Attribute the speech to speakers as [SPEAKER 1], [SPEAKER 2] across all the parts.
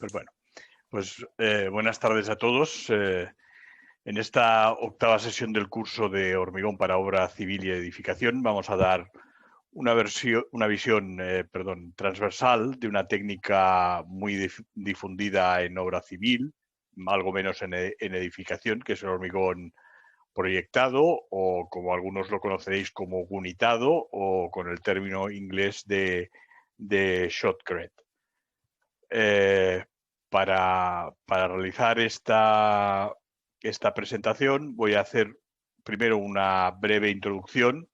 [SPEAKER 1] Pues bueno, buenas tardes a todos. En esta octava sesión del curso de hormigón para obra civil y edificación vamos a dar una visión transversal de una técnica muy difundida en obra civil, algo menos en edificación, que es el hormigón proyectado, o como algunos lo conoceréis como gunitado, o con el término inglés de shotcrete. Para realizar esta presentación voy a hacer primero una breve introducción.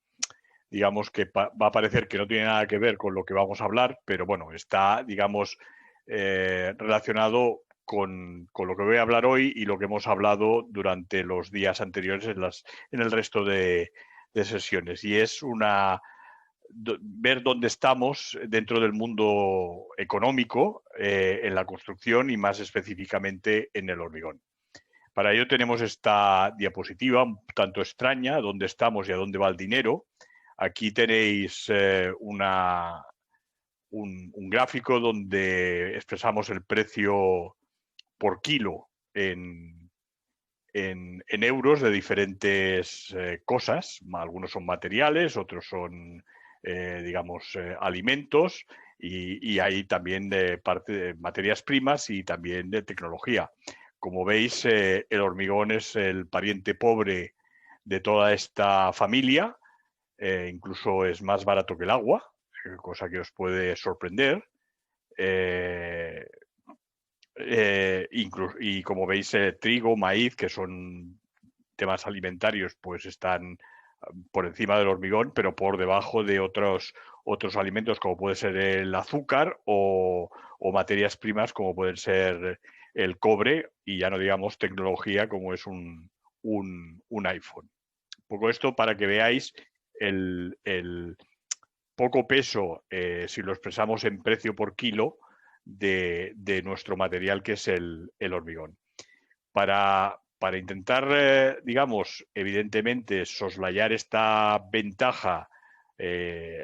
[SPEAKER 1] Digamos que va a parecer que no tiene nada que ver con lo que vamos a hablar, pero bueno, está, digamos, relacionado con lo que voy a hablar hoy y lo que hemos hablado durante los días anteriores en el resto de sesiones. Y es ver dónde estamos dentro del mundo económico, en la construcción y más específicamente en el hormigón. Para ello tenemos esta diapositiva un tanto extraña, dónde estamos y a dónde va el dinero. Aquí tenéis un gráfico donde expresamos el precio por kilo en euros de diferentes cosas. Algunos son materiales, otros son alimentos, y hay también de parte de materias primas y también de tecnología. Como veis, el hormigón es el pariente pobre de toda esta familia, incluso es más barato que el agua, cosa que os puede sorprender. Y como veis, trigo, maíz, que son temas alimentarios, pues están por encima del hormigón, pero por debajo de otros alimentos, como puede ser el azúcar o materias primas, como pueden ser el cobre, y ya no digamos tecnología, como es un iPhone. Un poco esto para que veáis el poco peso, si lo expresamos en precio por kilo, de nuestro material, que es el hormigón. Para intentar, digamos, evidentemente, soslayar esta ventaja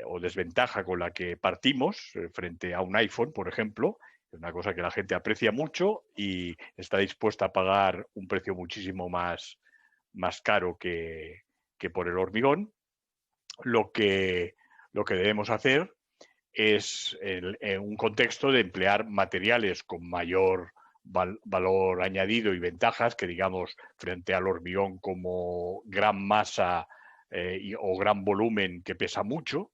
[SPEAKER 1] o desventaja con la que partimos frente a un iPhone, por ejemplo, es una cosa que la gente aprecia mucho y está dispuesta a pagar un precio muchísimo más caro que por el hormigón. Lo que debemos hacer es, en un contexto de emplear materiales con mayor valor añadido y ventajas, que digamos, frente al hormigón como gran masa o gran volumen que pesa mucho,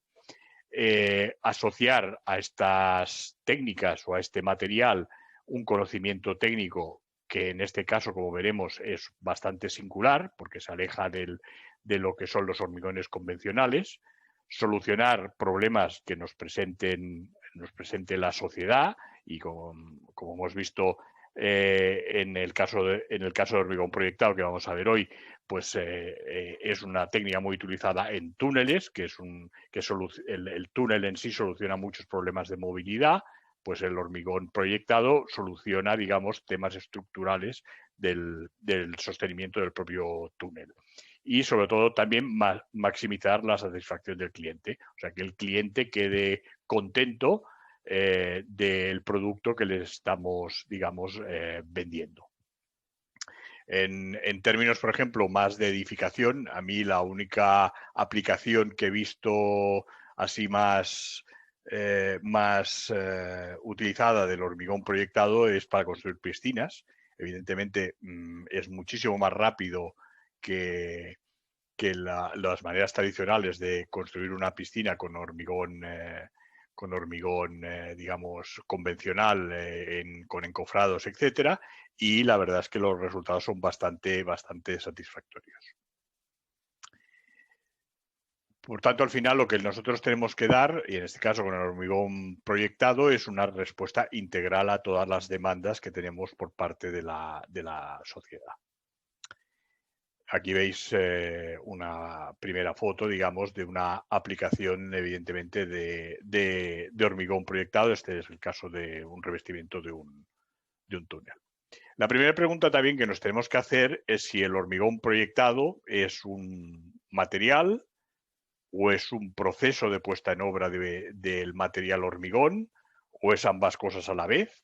[SPEAKER 1] asociar a estas técnicas o a este material un conocimiento técnico que en este caso, como veremos, es bastante singular, porque se aleja de lo que son los hormigones convencionales, solucionar problemas que nos presente la sociedad, y como hemos visto en el caso de hormigón proyectado, que vamos a ver hoy, pues es una técnica muy utilizada en túneles, que el túnel en sí soluciona muchos problemas de movilidad. Pues el hormigón proyectado soluciona, digamos, temas estructurales del sostenimiento del propio túnel. Y sobre todo también maximizar la satisfacción del cliente, o sea, que el cliente quede contento del producto que le estamos, digamos, vendiendo. En términos, por ejemplo, más de edificación, a mí la única aplicación que he visto así más utilizada del hormigón proyectado es para construir piscinas. Evidentemente, es muchísimo más rápido que las maneras tradicionales de construir una piscina con hormigón, digamos, convencional, con encofrados, etcétera, y la verdad es que los resultados son bastante satisfactorios. Por tanto, al final lo que nosotros tenemos que dar, y en este caso con el hormigón proyectado, es una respuesta integral a todas las demandas que tenemos por parte de la sociedad. Aquí veis una primera foto, digamos, de una aplicación, evidentemente, de hormigón proyectado. Este es el caso de un revestimiento de un túnel. La primera pregunta también que nos tenemos que hacer es si el hormigón proyectado es un material o es un proceso de puesta en obra del material hormigón, o es ambas cosas a la vez.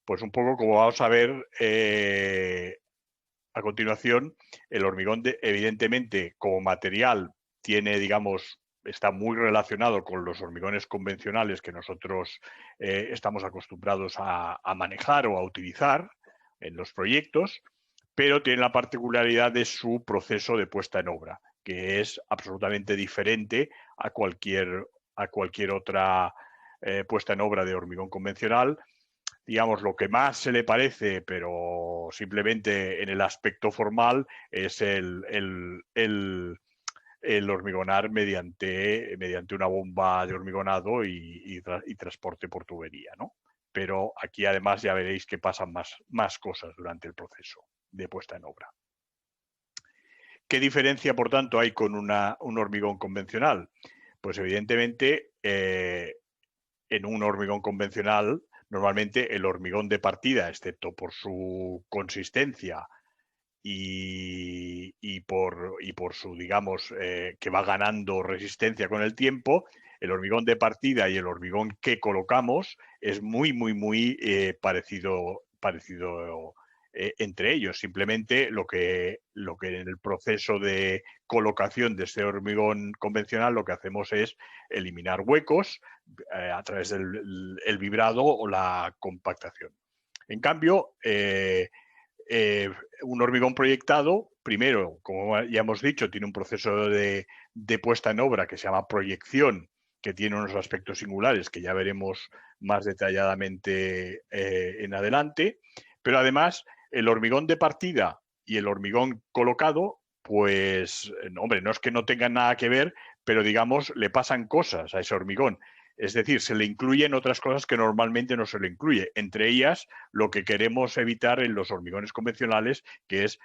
[SPEAKER 1] Pues un poco como vamos a ver a continuación, el hormigón, evidentemente, como material, tiene, digamos, está muy relacionado con los hormigones convencionales que nosotros estamos acostumbrados a manejar o a utilizar en los proyectos, pero tiene la particularidad de su proceso de puesta en obra, que es absolutamente diferente a cualquier otra puesta en obra de hormigón convencional. Digamos, lo que más se le parece, pero simplemente en el aspecto formal, es el hormigonar mediante una bomba de hormigonado y transporte por tubería, ¿no? Pero aquí además ya veréis que pasan más cosas durante el proceso de puesta en obra. ¿Qué diferencia, por tanto, hay con un hormigón convencional? Pues evidentemente, en un hormigón convencional, normalmente el hormigón de partida, excepto por su consistencia y por su, digamos, que va ganando resistencia con el tiempo, el hormigón de partida y el hormigón que colocamos es muy parecido entre ellos. Simplemente lo que en el proceso de colocación de este hormigón convencional lo que hacemos es eliminar huecos a través del vibrado o la compactación. En cambio, un hormigón proyectado, primero, como ya hemos dicho, tiene un proceso de puesta en obra que se llama proyección, que tiene unos aspectos singulares que ya veremos más detalladamente en adelante, pero además el hormigón de partida y el hormigón colocado, pues, hombre, no es que no tengan nada que ver, pero digamos, le pasan cosas a ese hormigón. Es decir, se le incluyen otras cosas que normalmente no se le incluye, entre ellas lo que queremos evitar en los hormigones convencionales, que es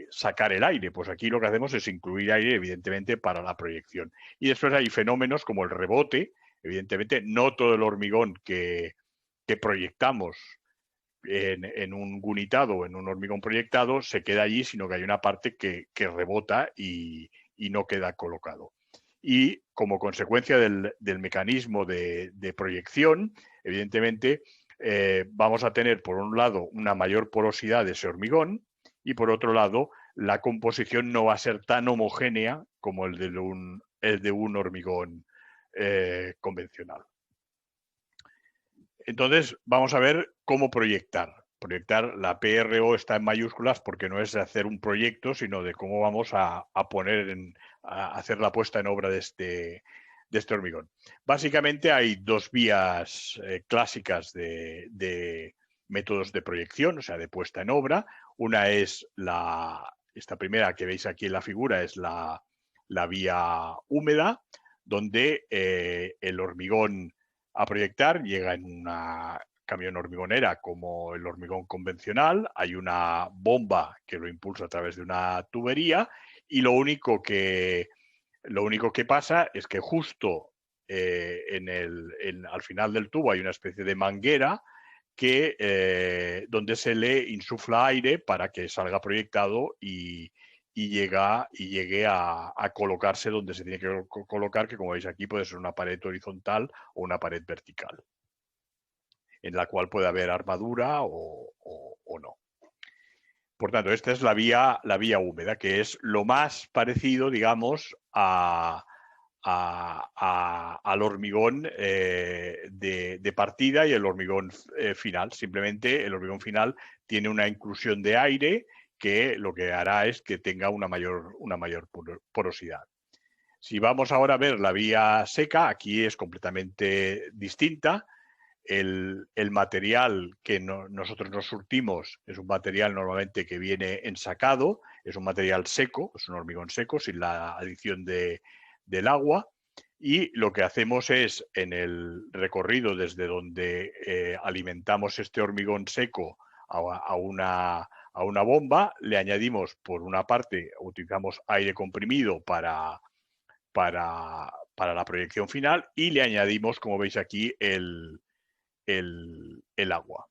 [SPEAKER 1] sacar el aire. Pues aquí lo que hacemos es incluir aire, evidentemente, para la proyección. Y después hay fenómenos como el rebote. Evidentemente, no todo el hormigón que proyectamos en un gunitado o en un hormigón proyectado se queda allí, sino que hay una parte que rebota y no queda colocado. Y como consecuencia del mecanismo de proyección, evidentemente, vamos a tener, por un lado, una mayor porosidad de ese hormigón y, por otro lado, la composición no va a ser tan homogénea como el de un hormigón convencional. Entonces, vamos a ver cómo proyectar. Proyectar, la PRO está en mayúsculas porque no es de hacer un proyecto, sino de cómo vamos a hacer la puesta en obra de este hormigón. Básicamente hay dos vías clásicas de métodos de proyección, o sea, de puesta en obra. Una es esta primera que veis aquí en la figura, es la vía húmeda, donde el hormigón a proyectar llega en una camión hormigonera como el hormigón convencional, hay una bomba que lo impulsa a través de una tubería y lo único que pasa es que justo al final del tubo hay una especie de manguera donde se le insufla aire para que salga proyectado y llegue a colocarse donde se tiene que colocar, que como veis aquí puede ser una pared horizontal o una pared vertical, en la cual puede haber armadura o no. Por tanto, esta es la vía húmeda, que es lo más parecido, digamos, al hormigón de partida y el hormigón final. Simplemente el hormigón final tiene una inclusión de aire que lo que hará es que tenga una mayor porosidad. Si vamos ahora a ver la vía seca, aquí es completamente distinta. El material que nosotros nos surtimos es un material normalmente que viene ensacado, es un material seco, es un hormigón seco, sin la adición del agua. Y lo que hacemos es, en el recorrido desde donde alimentamos este hormigón seco a una bomba, le añadimos, por una parte, utilizamos aire comprimido para la proyección final y le añadimos, como veis aquí, el agua.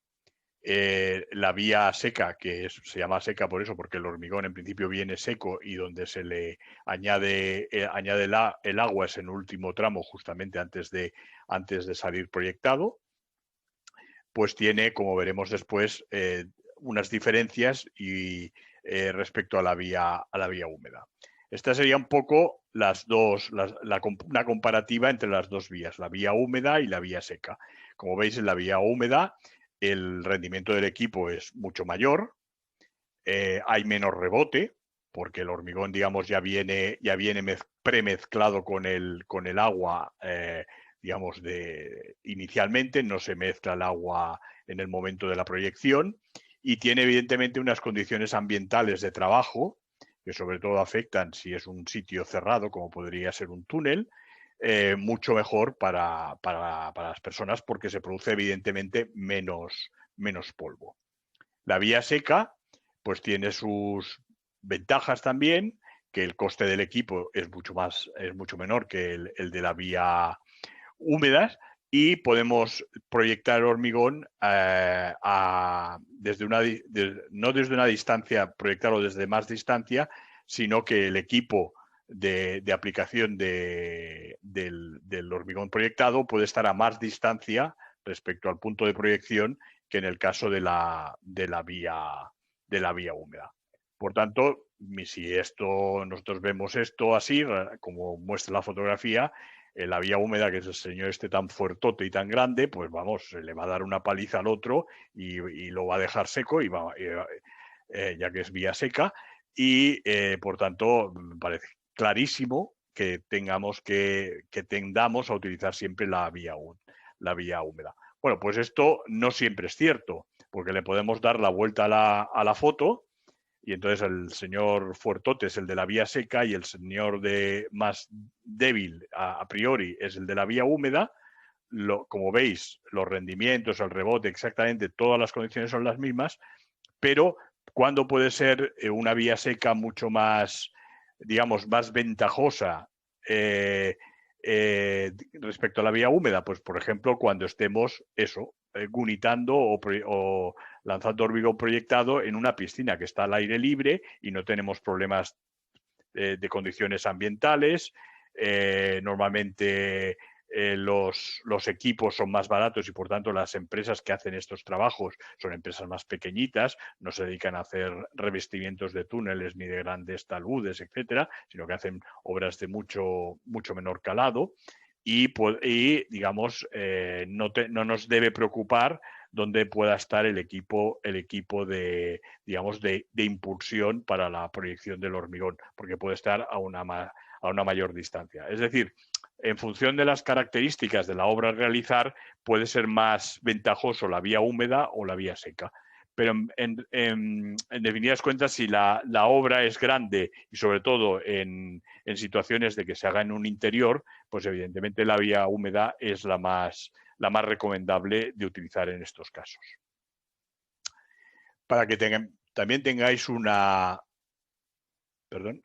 [SPEAKER 1] La vía seca, que se llama seca por eso, porque el hormigón en principio viene seco y donde se le añade el agua es en el último tramo, justamente antes de salir proyectado. pues tiene, como veremos después, unas diferencias respecto a la vía húmeda. Esta sería un poco una comparativa entre las dos vías, la vía húmeda y la vía seca. Como veis, en la vía húmeda el rendimiento del equipo es mucho mayor, hay menos rebote, porque el hormigón, digamos, ya viene premezclado con el agua, digamos, inicialmente, no se mezcla el agua en el momento de la proyección, y tiene evidentemente unas condiciones ambientales de trabajo que sobre todo afectan si es un sitio cerrado, como podría ser un túnel, mucho mejor para las personas, porque se produce evidentemente menos polvo. La vía seca pues tiene sus ventajas también, que el coste del equipo es mucho menor que el de la vía húmeda, y podemos proyectar hormigón no desde una distancia, proyectarlo desde más distancia, sino que el equipo de aplicación del hormigón proyectado puede estar a más distancia respecto al punto de proyección que en el caso de la vía húmeda. Por tanto, si nosotros vemos esto así, como muestra la fotografía, la vía húmeda, que es el señor este tan fuertote y tan grande, pues vamos, le va a dar una paliza al otro y lo va a dejar seco, ya que es vía seca, y por tanto me parece clarísimo que tendamos a utilizar siempre la vía húmeda. Bueno, pues esto no siempre es cierto, porque le podemos dar la vuelta a la foto, y entonces el señor fuertote es el de la vía seca y el señor más débil a priori es el de la vía húmeda. Como veis, los rendimientos, el rebote, exactamente todas las condiciones son las mismas, pero ¿cuándo puede ser una vía seca mucho más, digamos, más ventajosa respecto a la vía húmeda? Pues, por ejemplo, cuando estemos gunitando o lanzando hormigón proyectado en una piscina que está al aire libre y no tenemos problemas de condiciones ambientales. Normalmente los equipos son más baratos y por tanto las empresas que hacen estos trabajos son empresas más pequeñitas, no se dedican a hacer revestimientos de túneles ni de grandes taludes, etcétera, sino que hacen obras de mucho menor calado y digamos, no nos debe preocupar dónde pueda estar el equipo de, digamos, de impulsión para la proyección del hormigón, porque puede estar a una mayor distancia. Es decir, en función de las características de la obra a realizar, puede ser más ventajoso la vía húmeda o la vía seca. Pero en definidas cuentas, si la obra es grande y sobre todo en situaciones de que se haga en un interior, pues evidentemente la vía húmeda es la más recomendable de utilizar en estos casos. Para que también tengáis una... Perdón,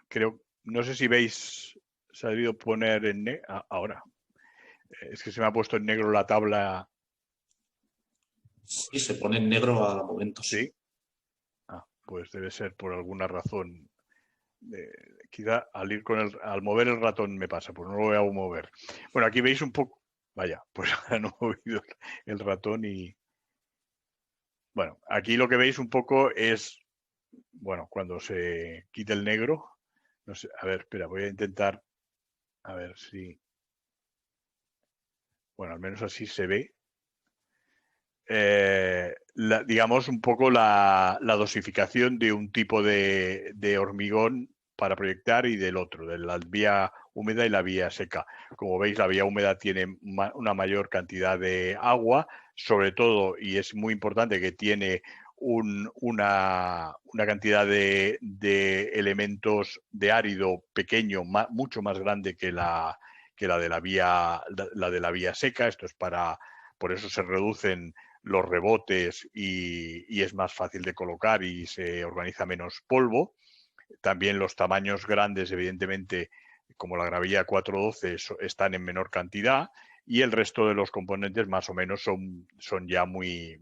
[SPEAKER 1] no sé si veis, se ha debido poner en negro... ahora. Es que se me ha puesto en negro la tabla.
[SPEAKER 2] Sí, se pone en negro a momentos.
[SPEAKER 1] Sí. Pues debe ser por alguna razón. Quizá al mover el ratón me pasa, pues no lo voy a mover. Bueno, aquí veis un poco. Vaya, pues ahora no he movido el ratón y... Bueno, aquí lo que veis un poco es, bueno, cuando se quite el negro, no sé, a ver, espera, voy a intentar, a ver si, bueno, al menos así se ve. Digamos, un poco la dosificación de un tipo de hormigón para proyectar y del otro, de la vía húmeda y la vía seca. Como veis, la vía húmeda tiene una mayor cantidad de agua, sobre todo, y es muy importante que tiene una cantidad de elementos de árido pequeño, mucho más grande que la de la vía seca. Esto es por eso se reducen los rebotes y es más fácil de colocar y se organiza menos polvo. También los tamaños grandes, evidentemente, como la gravilla 412, están en menor cantidad, y el resto de los componentes más o menos son ya muy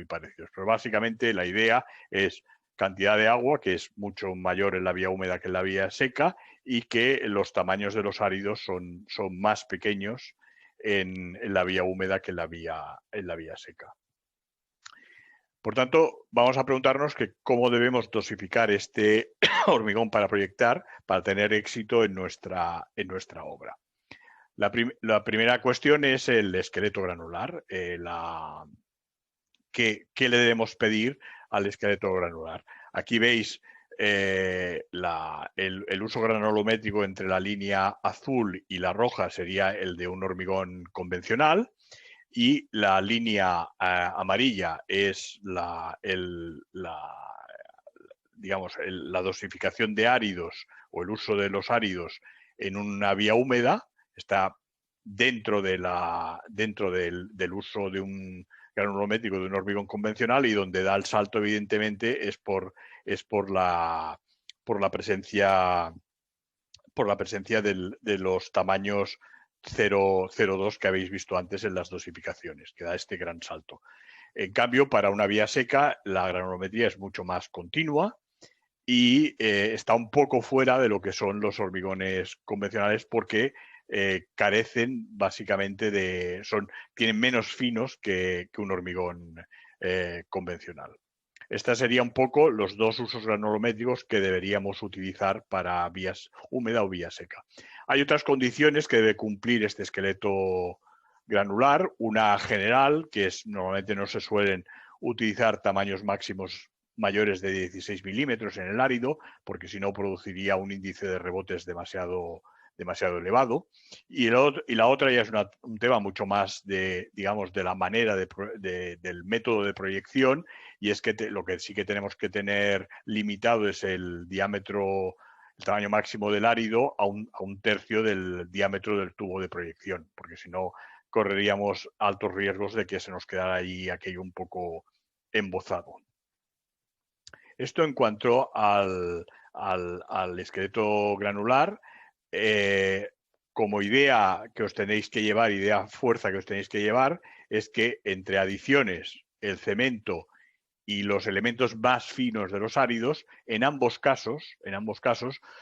[SPEAKER 1] parecidos. Pero básicamente la idea es cantidad de agua, que es mucho mayor en la vía húmeda que en la vía seca, y que los tamaños de los áridos son más pequeños en la vía húmeda que en la vía seca. Por tanto, vamos a preguntarnos que cómo debemos dosificar este hormigón para proyectar para tener éxito en nuestra obra. La primera cuestión es el esqueleto granular. ¿Qué le debemos pedir al esqueleto granular? Aquí veis el uso granulométrico entre la línea azul y la roja sería el de un hormigón convencional, y la línea amarilla es digamos, la dosificación de áridos o el uso de los áridos en una vía húmeda. Está dentro del uso de un granulométrico de un hormigón convencional, y donde da el salto evidentemente es por la presencia de los tamaños 0,02 que habéis visto antes en las dosificaciones, que da este gran salto. En cambio, para una vía seca, la granulometría es mucho más continua y está un poco fuera de lo que son los hormigones convencionales, porque carecen básicamente tienen menos finos que un hormigón convencional. Estos serían un poco los dos usos granulométricos que deberíamos utilizar para vías húmeda o vía seca. Hay otras condiciones que debe cumplir este esqueleto granular. Una general, que es normalmente no se suelen utilizar tamaños máximos mayores de 16 milímetros en el árido, porque si no produciría un índice de rebotes demasiado elevado. Y la otra ya es un tema mucho más digamos, de la manera del método de proyección, y es que lo que sí que tenemos que tener limitado es el tamaño máximo del árido a un tercio del diámetro del tubo de proyección, porque si no correríamos altos riesgos de que se nos quedara ahí aquello un poco embozado. Esto en cuanto al esqueleto granular. Como idea que os tenéis que llevar, idea fuerza que os tenéis que llevar, es que entre adiciones, el cemento y los elementos más finos de los áridos, en ambos casos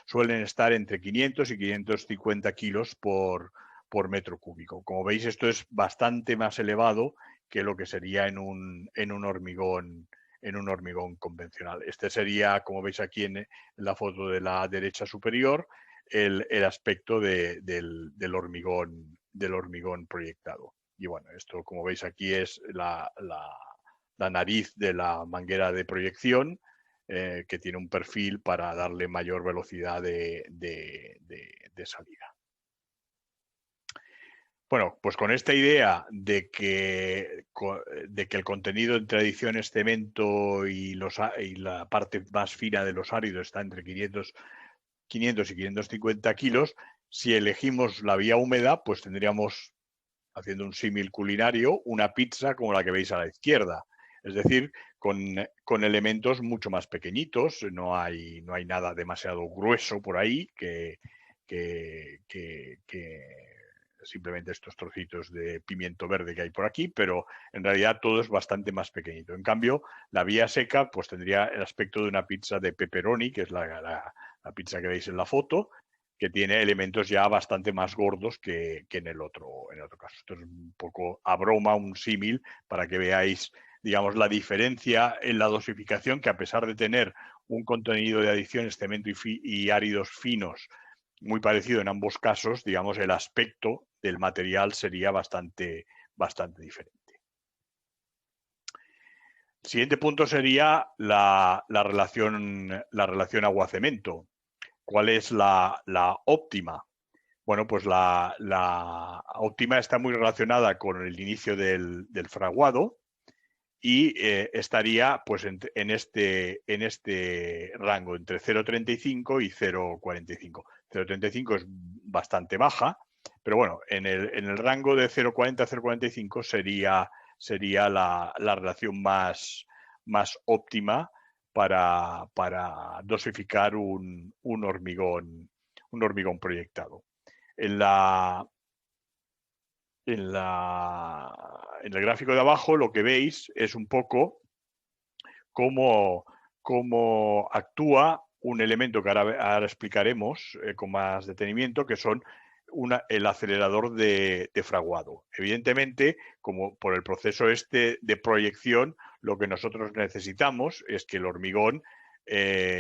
[SPEAKER 1] suelen estar entre 500 y 550 kilos por metro cúbico. Como veis, esto es bastante más elevado que lo que sería en un hormigón convencional. Este sería, como veis aquí en la foto de la derecha superior, el aspecto del hormigón proyectado. Y bueno, esto, como veis aquí, es la nariz de la manguera de proyección, que tiene un perfil para darle mayor velocidad de salida. Bueno, pues con esta idea de que el contenido entre adiciones, cemento y la parte más fina de los áridos está entre 500 y 550 kilos, si elegimos la vía húmeda, pues tendríamos, haciendo un símil culinario, una pizza como la que veis a la izquierda. Es decir, con elementos mucho más pequeñitos. No hay nada demasiado grueso por ahí que simplemente estos trocitos de pimiento verde que hay por aquí, pero en realidad todo es bastante más pequeñito. En cambio, la vía seca pues tendría el aspecto de una pizza de pepperoni, que es la pizza que veis en la foto, que tiene elementos ya bastante más gordos que en el otro caso. Esto es un poco a broma, un símil, para que veáis, digamos, la diferencia en la dosificación, que a pesar de tener un contenido de adiciones, cemento y áridos finos muy parecido en ambos casos, digamos, el aspecto del material sería bastante diferente. El siguiente punto sería la relación agua-cemento. ¿Cuál es la óptima? Bueno, pues la óptima está muy relacionada con el inicio del fraguado, y estaría pues en este rango entre 0,35 y 0,45. 0,35 es bastante baja, pero bueno, en el rango de 0,40 a 0,45 sería la relación más óptima para dosificar un hormigón proyectado. En el gráfico de abajo lo que veis es un poco cómo actúa un elemento que ahora explicaremos con más detenimiento, que son el acelerador de fraguado. Evidentemente, como por el proceso de proyección, lo que nosotros necesitamos es que el hormigón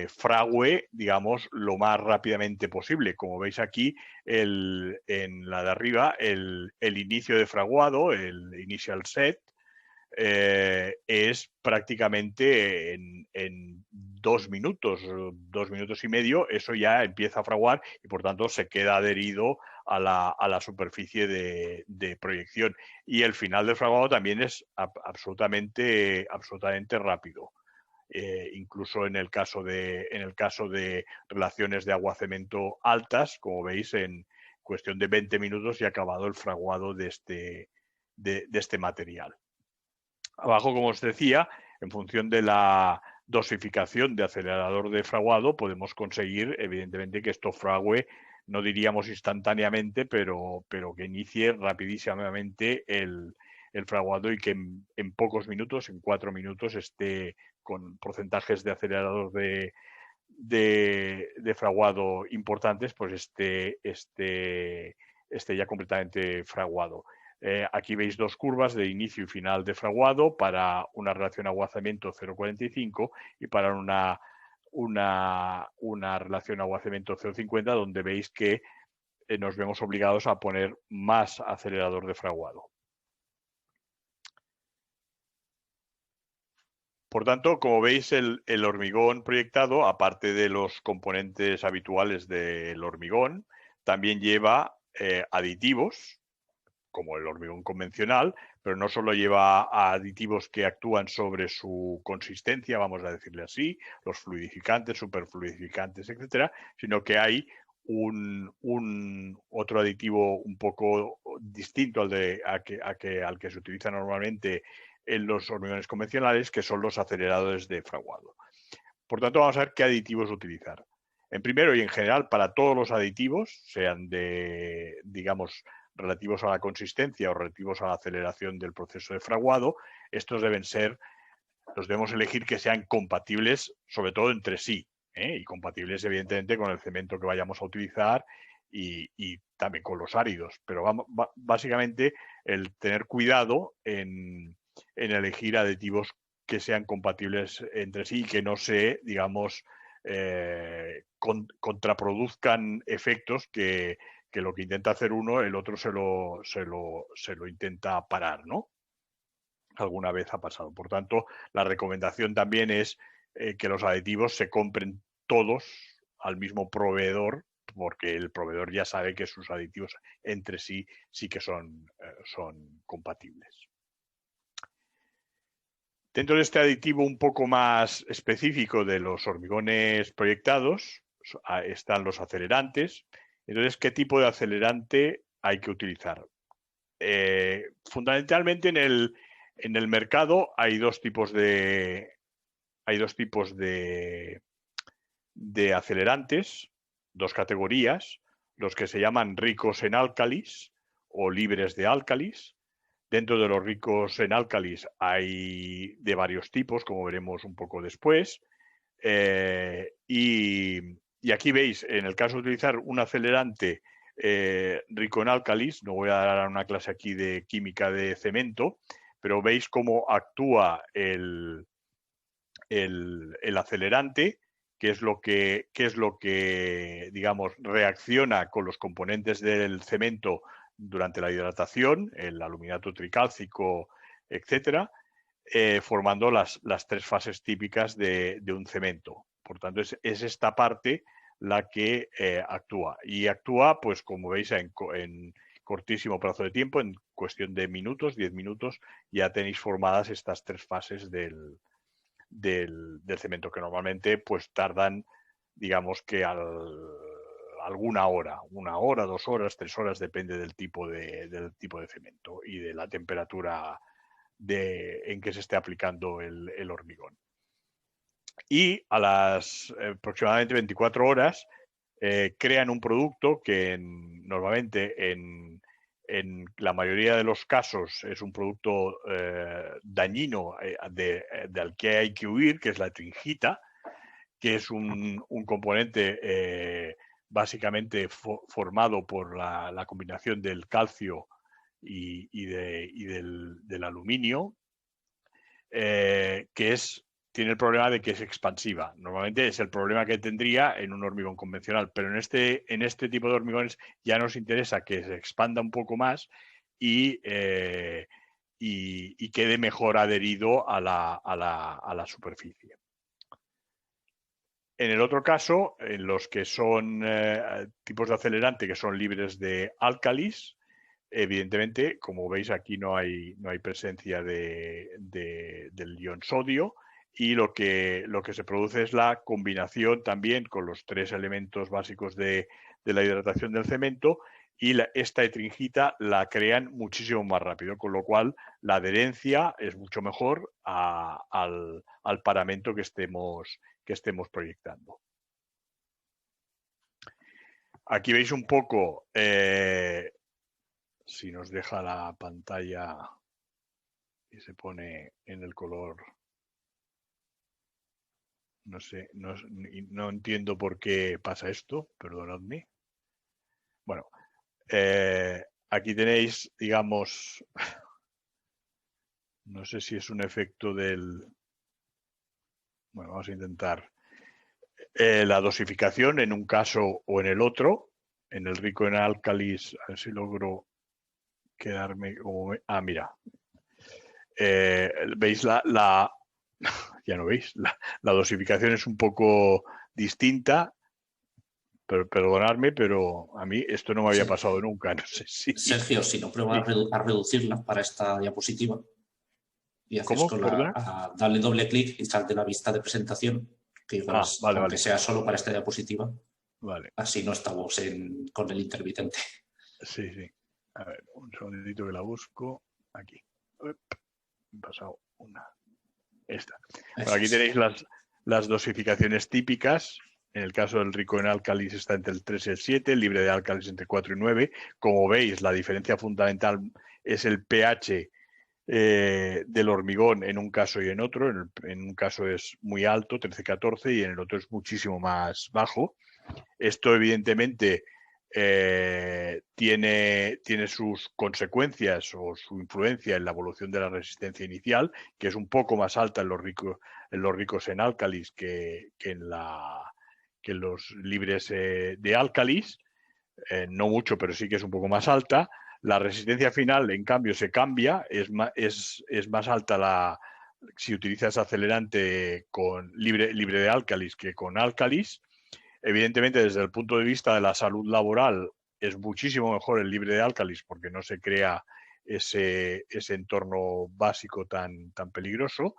[SPEAKER 1] fragüe, digamos, lo más rápidamente posible. Como veis aquí, en la de arriba, el inicio de fraguado, el initial set, es prácticamente en 2 minutos, 2 minutos y medio, eso ya empieza a fraguar y por tanto se queda adherido a la superficie de proyección. Y el final del fraguado también es absolutamente rápido. Incluso en el caso de relaciones de agua-cemento altas, como veis, en cuestión de 20 minutos ya ha acabado el fraguado de este material. Abajo, como os decía, en función de la dosificación de acelerador de fraguado, podemos conseguir, evidentemente, que esto frague, no diríamos instantáneamente, pero que inicie rapidísimamente el fraguado y que en pocos minutos, en 4 minutos, esté con porcentajes de acelerador de fraguado importantes, pues esté ya completamente fraguado. Aquí veis dos curvas de inicio y final de fraguado para una relación agua-cemento 0,45 y para una relación agua-cemento 0,50, donde veis que nos vemos obligados a poner más acelerador de fraguado. Por tanto, como veis, el hormigón proyectado, aparte de los componentes habituales del hormigón, también lleva aditivos, como el hormigón convencional, pero no solo lleva aditivos que actúan sobre su consistencia, vamos a decirle así, los fluidificantes, superfluidificantes, etcétera, sino que hay otro aditivo un poco distinto al que se utiliza normalmente en los hormigones convencionales, que son los aceleradores de fraguado. Por tanto, vamos a ver qué aditivos utilizar. En primero y en general, para todos los aditivos, sean digamos, relativos a la consistencia o relativos a la aceleración del proceso de fraguado, estos los debemos elegir que sean compatibles, sobre todo entre sí, y compatibles, evidentemente, con el cemento que vayamos a utilizar y también con los áridos. Pero básicamente el tener cuidado en elegir aditivos que sean compatibles entre sí y que no se, digamos, contraproduzcan efectos que lo que intenta hacer uno, el otro se lo intenta parar, ¿no? Alguna vez ha pasado. Por tanto, la recomendación también es que los aditivos se compren todos al mismo proveedor, porque el proveedor ya sabe que sus aditivos entre sí que son compatibles. Dentro de este aditivo un poco más específico de los hormigones proyectados están los acelerantes. Entonces, ¿qué tipo de acelerante hay que utilizar? Fundamentalmente en el mercado hay dos tipos de acelerantes, dos categorías, los que se llaman ricos en álcalis o libres de álcalis. Dentro de los ricos en álcalis hay de varios tipos, como veremos un poco después. Y aquí veis, en el caso de utilizar un acelerante rico en álcalis, no voy a dar una clase aquí de química de cemento, pero veis cómo actúa el acelerante, que es lo que, digamos, reacciona con los componentes del cemento durante la hidratación, el aluminato tricálcico, etcétera, formando las 3 fases típicas de un cemento. Por tanto, es esta parte la que actúa. Y actúa, pues como veis, en cortísimo plazo de tiempo, en cuestión de minutos, 10 minutos, ya tenéis formadas estas 3 fases del cemento, que normalmente pues tardan, digamos que alguna hora, 1 hora, 2 horas, 3 horas, depende del tipo de cemento y de la temperatura en que se esté aplicando el hormigón. Y a las aproximadamente 24 horas crean un producto que normalmente en la mayoría de los casos es un producto dañino del que hay que huir, que es la tringita, que es un componente básicamente formado por la combinación del calcio y del aluminio. tiene el problema de que es expansiva. Normalmente es el problema que tendría en un hormigón convencional, pero en este tipo de hormigones ya nos interesa que se expanda un poco más y quede mejor adherido a la superficie. En el otro caso, en los que son tipos de acelerante que son libres de álcalis, evidentemente, como veis, aquí no hay presencia del ion sodio, y lo que se produce es la combinación también con los 3 elementos básicos de la hidratación del cemento, y esta etringita la crean muchísimo más rápido, con lo cual la adherencia es mucho mejor al paramento que estemos proyectando. Aquí veis un poco, si nos deja la pantalla y se pone en el color, no sé, no entiendo por qué pasa esto, perdonadme. Bueno, aquí tenéis, digamos, no sé si es un efecto del... Bueno, vamos a intentar la dosificación en un caso o en el otro. En el rico en álcalis, a ver si logro quedarme como... Ah, mira. ¿Veis ya no veis? La dosificación es un poco distinta. Pero perdonadme, pero a mí esto no me había
[SPEAKER 2] Sí.
[SPEAKER 1] pasado nunca. No sé si...
[SPEAKER 2] Sergio, si no prueba a reducirla para esta diapositiva y haces
[SPEAKER 1] ¿Cómo?
[SPEAKER 2] con
[SPEAKER 1] ¿Perdona?
[SPEAKER 2] darle doble clic y salte la vista de presentación, que igual es,
[SPEAKER 1] Vale,
[SPEAKER 2] aunque
[SPEAKER 1] vale.
[SPEAKER 2] sea solo para esta diapositiva,
[SPEAKER 1] Vale.
[SPEAKER 2] así no estamos con el intermitente.
[SPEAKER 1] Sí, sí. A ver, un segundito que la busco. Aquí. He pasado una. Esta. Bueno, aquí tenéis las dosificaciones típicas. En el caso del rico en álcalis está entre el 3 y el 7, el libre de álcalis entre 4 y 9. Como veis, la diferencia fundamental es el pH del hormigón en un caso y en otro. En un caso es muy alto, 13-14, y en el otro es muchísimo más bajo. Esto evidentemente tiene sus consecuencias o su influencia en la evolución de la resistencia inicial, que es un poco más alta en los ricos en álcalis que en los libres de álcalis. No mucho, pero sí que es un poco más alta. La resistencia final, en cambio, se cambia, es más alta si utilizas acelerante libre de álcalis que con álcalis. Evidentemente, desde el punto de vista de la salud laboral, es muchísimo mejor el libre de álcalis porque no se crea ese entorno básico tan peligroso.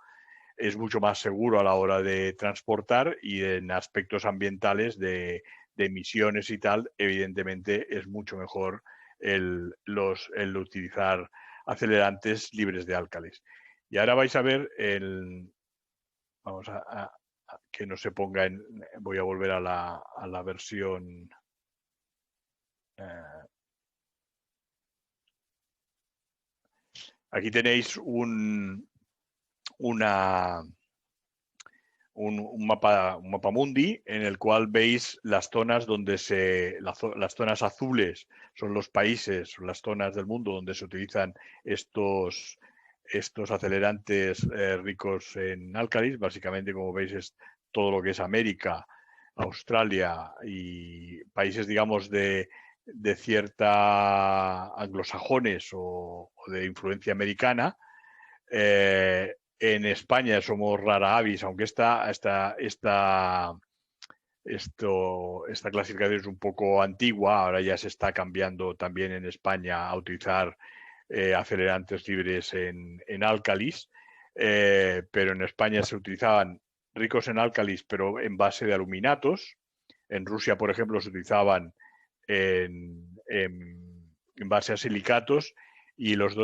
[SPEAKER 1] Es mucho más seguro a la hora de transportar, y en aspectos ambientales de emisiones y tal, evidentemente es mucho mejor el utilizar acelerantes libres de álcalis. Y ahora vais a ver vamos a que no se ponga en... Voy a volver a la versión... Aquí tenéis un mapa mundi en el cual veis las zonas donde las zonas azules son los países, son las zonas del mundo donde se utilizan estos acelerantes ricos en álcalis. Básicamente, como veis, es todo lo que es América, Australia y países, digamos, de cierta anglosajones o de influencia americana. En España somos rara avis, aunque esta clasificación es un poco antigua. Ahora ya se está cambiando también en España a utilizar acelerantes libres en álcalis, pero en España se utilizaban ricos en álcalis, pero en base de aluminatos. En Rusia, por ejemplo, se utilizaban en base a silicatos, y los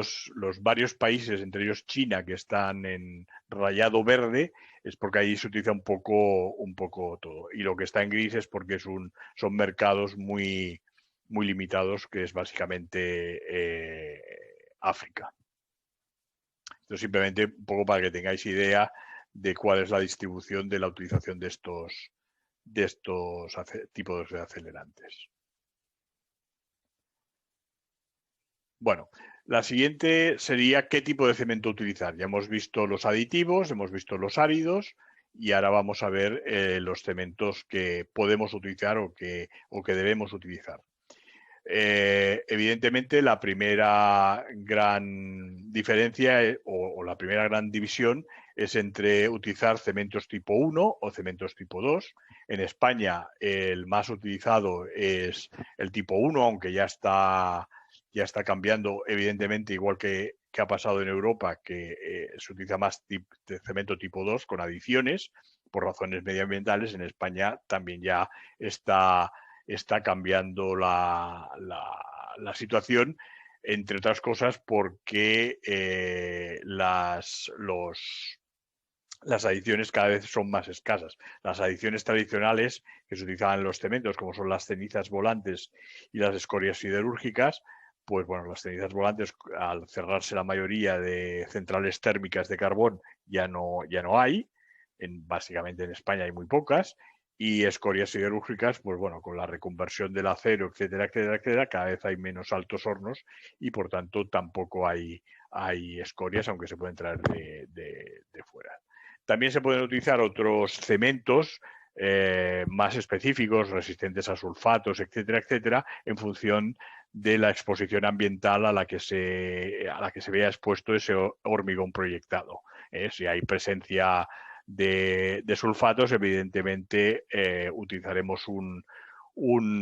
[SPEAKER 1] varios países, entre ellos China, que están en rayado verde, es porque ahí se utiliza un poco todo. Y lo que está en gris es porque son mercados muy, muy limitados, que es básicamente África. Esto simplemente un poco para que tengáis idea de cuál es la distribución de la utilización de estos tipos de acelerantes. Bueno, la siguiente sería qué tipo de cemento utilizar. Ya hemos visto los aditivos, hemos visto los áridos y ahora vamos a ver los cementos que podemos utilizar o que debemos utilizar. Evidentemente, la primera gran diferencia o la primera gran división es entre utilizar cementos tipo 1 o cementos tipo 2. En España el más utilizado es el tipo 1, aunque ya está cambiando, evidentemente, igual que ha pasado en Europa, que se utiliza más de cemento tipo 2 con adiciones por razones medioambientales. En España también ya está cambiando la situación, entre otras cosas porque las adiciones cada vez son más escasas. Las adiciones tradicionales que se utilizaban en los cementos, como son las cenizas volantes y las escorias siderúrgicas, pues bueno, las cenizas volantes, al cerrarse la mayoría de centrales térmicas de carbón, ya no hay. Básicamente en España hay muy pocas. Y escorias siderúrgicas, pues bueno, con la reconversión del acero, etcétera, etcétera, etcétera, cada vez hay menos altos hornos y por tanto tampoco hay escorias, aunque se pueden traer de fuera. También se pueden utilizar otros cementos más específicos, resistentes a sulfatos, etcétera, etcétera, en función de la exposición ambiental a la que se vea expuesto ese hormigón proyectado. Si hay presencia de sulfatos, evidentemente utilizaremos un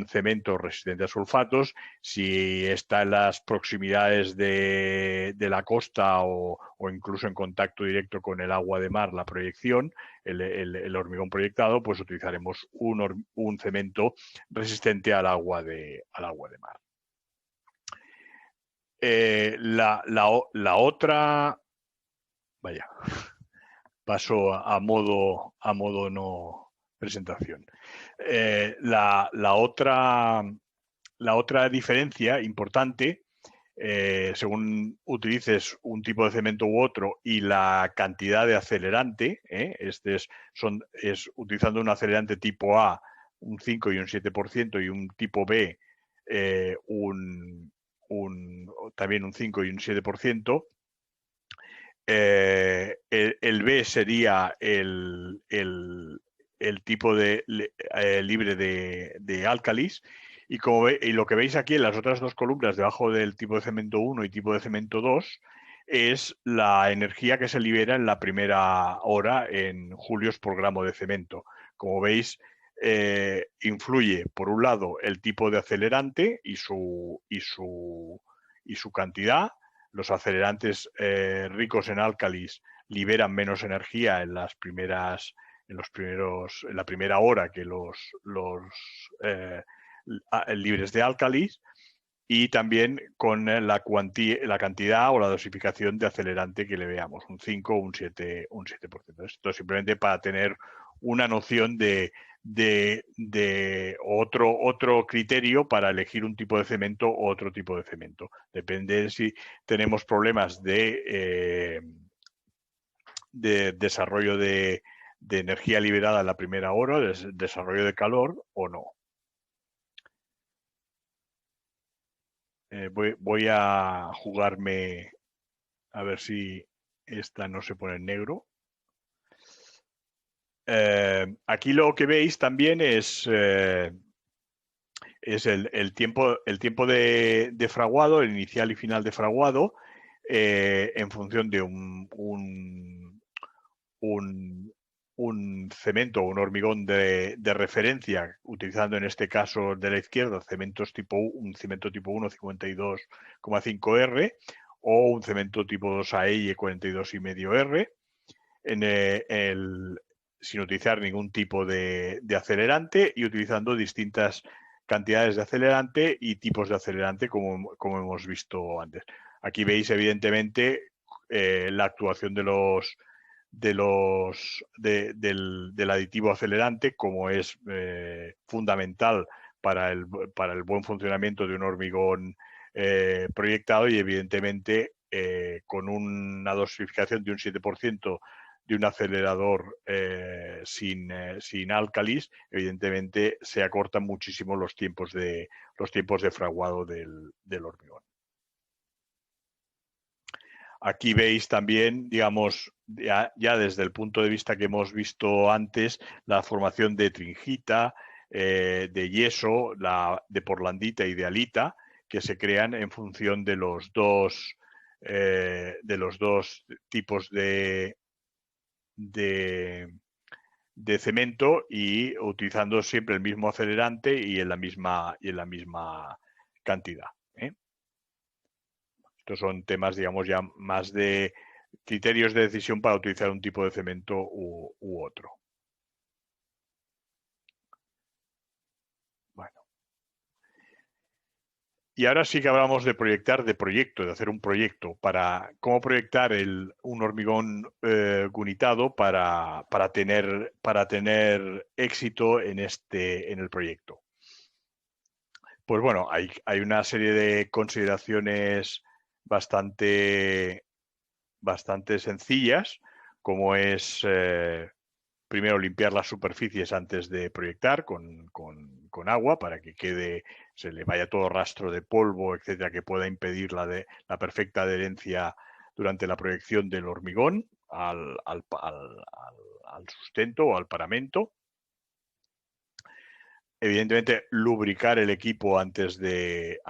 [SPEAKER 1] cemento resistente a sulfatos. Si está en las proximidades de la costa o incluso en contacto directo con el agua de mar, la proyección, el hormigón proyectado, pues utilizaremos un cemento resistente al agua de mar. La otra, vaya, paso a modo no presentación. La otra diferencia importante, según utilices un tipo de cemento u otro y la cantidad de acelerante, utilizando un acelerante tipo A, un 5 y un 7%, y un tipo B, también un 5 y un 7%. El B sería el tipo libre de álcalis. Y lo que veis aquí en las otras dos columnas, debajo del tipo de cemento 1 y tipo de cemento 2, es la energía que se libera en la primera hora en julios por gramo de cemento. Como veis, influye, por un lado, el tipo de acelerante y su cantidad. Los acelerantes ricos en álcalis liberan menos energía en la primera hora que los libres de álcalis, y también con la cantidad o la dosificación de acelerante que le veamos, un 5 o un 7%. Esto simplemente para tener una noción de otro criterio para elegir un tipo de cemento u otro tipo de cemento. Depende de si tenemos problemas de desarrollo de energía liberada en la primera hora, de desarrollo de calor o no. Voy a jugarme a ver si esta no se pone en negro. Aquí lo que veis también es el tiempo de fraguado, el inicial y final de fraguado, en función de un cemento o un hormigón de referencia, utilizando en este caso de la izquierda un cemento tipo 1 52,5 R o un cemento tipo 2 AEI 42,5 R, sin utilizar ningún tipo de acelerante y utilizando distintas cantidades de acelerante y tipos de acelerante como hemos visto antes. Aquí veis evidentemente la actuación del aditivo acelerante, como es fundamental para el buen funcionamiento de un hormigón proyectado, y evidentemente con una dosificación de un 7% de un acelerador sin álcalis, evidentemente se acortan muchísimo los tiempos de fraguado del hormigón. Aquí veis también, digamos, ya desde el punto de vista que hemos visto antes, la formación de tringita, de yeso, de portlandita y de halita, que se crean en función de los dos tipos de cemento, y utilizando siempre el mismo acelerante y en la misma cantidad, ¿eh? Estos son temas, digamos, ya más de criterios de decisión para utilizar un tipo de cemento u otro. Bueno. Y ahora sí que hablamos de proyectar, de hacer un proyecto para cómo proyectar un hormigón gunitado para tener éxito en el proyecto. Pues bueno, hay una serie de consideraciones bastante sencillas, como es primero limpiar las superficies antes de proyectar con agua para que se le vaya todo rastro de polvo, etcétera, que pueda impedir la perfecta adherencia durante la proyección del hormigón al sustento o al paramento. Evidentemente, lubricar el equipo antes de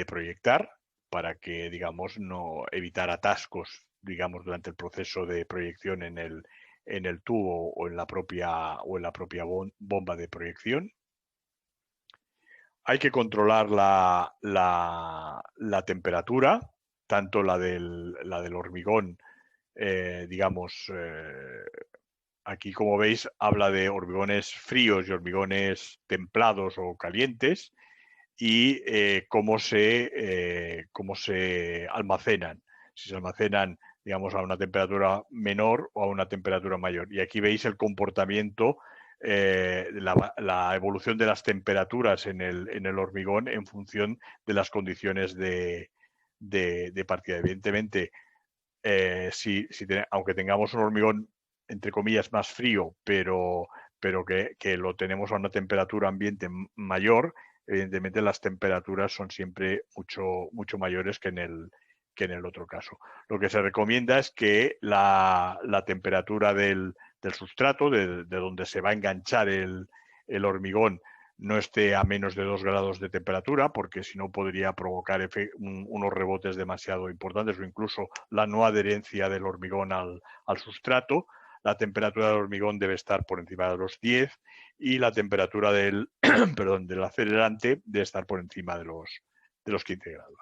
[SPEAKER 1] proyectar, para que, digamos, no evitar atascos, digamos, durante el proceso de proyección en el tubo o en la propia bomba de proyección. Hay que controlar la temperatura, tanto la del hormigón, digamos, aquí, como veis, habla de hormigones fríos y hormigones templados o calientes, y cómo se almacenan. Si se almacenan, digamos, a una temperatura menor o a una temperatura mayor. Y aquí veis el comportamiento, la evolución de las temperaturas en el hormigón en función de las condiciones de partida. Evidentemente, aunque tengamos un hormigón, entre comillas, más frío, pero que lo tenemos a una temperatura ambiente mayor, evidentemente las temperaturas son siempre mucho mayores que en el otro caso. Lo que se recomienda es que la temperatura del sustrato, de donde se va a enganchar el hormigón, no esté a menos de 2 grados de temperatura, porque si no podría provocar unos rebotes demasiado importantes, o incluso la no adherencia del hormigón al sustrato. La temperatura del hormigón debe estar por encima de los 10, y la temperatura del acelerante debe estar por encima de los 15 grados.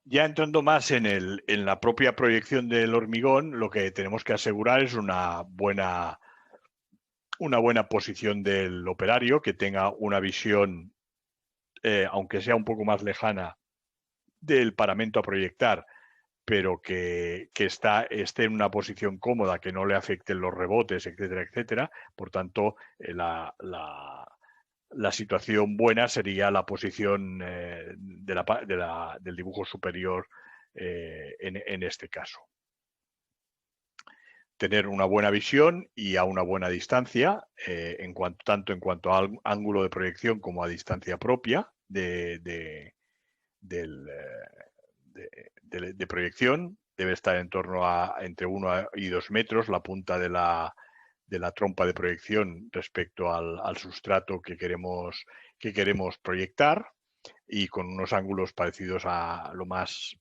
[SPEAKER 1] Ya entrando más en la propia proyección del hormigón, lo que tenemos que asegurar es una buena posición del operario, que tenga una visión, aunque sea un poco más lejana, del paramento a proyectar, pero que esté en una posición cómoda, que no le afecten los rebotes, etcétera, etcétera. Por tanto, la situación buena sería la posición del dibujo superior, en este caso. Tener una buena visión y a una buena distancia, tanto en cuanto al ángulo de proyección como a distancia propia de proyección. Debe estar en torno a entre 1 y 2 metros la punta de la trompa de proyección respecto al sustrato que queremos proyectar, y con unos ángulos parecidos a lo más,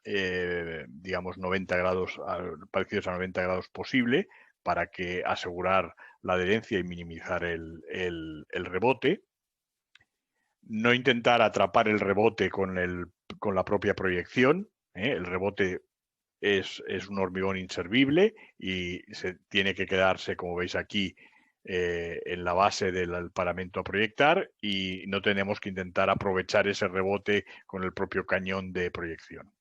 [SPEAKER 1] digamos, 90 grados, parecidos a 90 grados posible, para que asegurar la adherencia y minimizar el rebote. No intentar atrapar el rebote con la propia proyección, ¿eh? El rebote es un hormigón inservible y tiene que quedarse, como veis aquí, en la base del paramento a proyectar, y no tenemos que intentar aprovechar ese rebote con el propio cañón de proyección.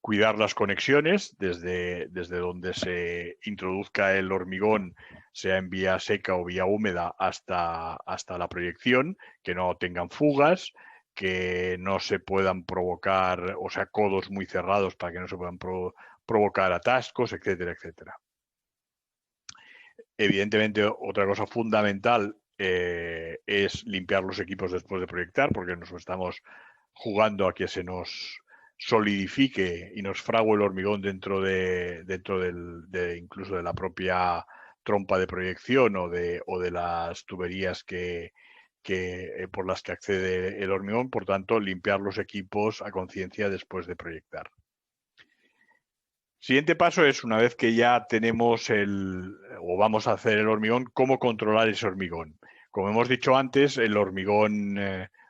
[SPEAKER 1] Cuidar las conexiones desde donde se introduzca el hormigón, sea en vía seca o vía húmeda, hasta la proyección, que no tengan fugas, que no se puedan provocar, o sea, codos muy cerrados para que no se puedan provocar atascos, etcétera, etcétera. Evidentemente, otra cosa fundamental es limpiar los equipos después de proyectar, porque nos estamos jugando a que se nos solidifique y nos frague el hormigón dentro incluso de la propia trompa de proyección o de las tuberías por las que accede el hormigón. Por tanto, limpiar los equipos a conciencia después de proyectar. Siguiente paso es, una vez que ya tenemos o vamos a hacer el hormigón, cómo controlar ese hormigón. Como hemos dicho antes, el hormigón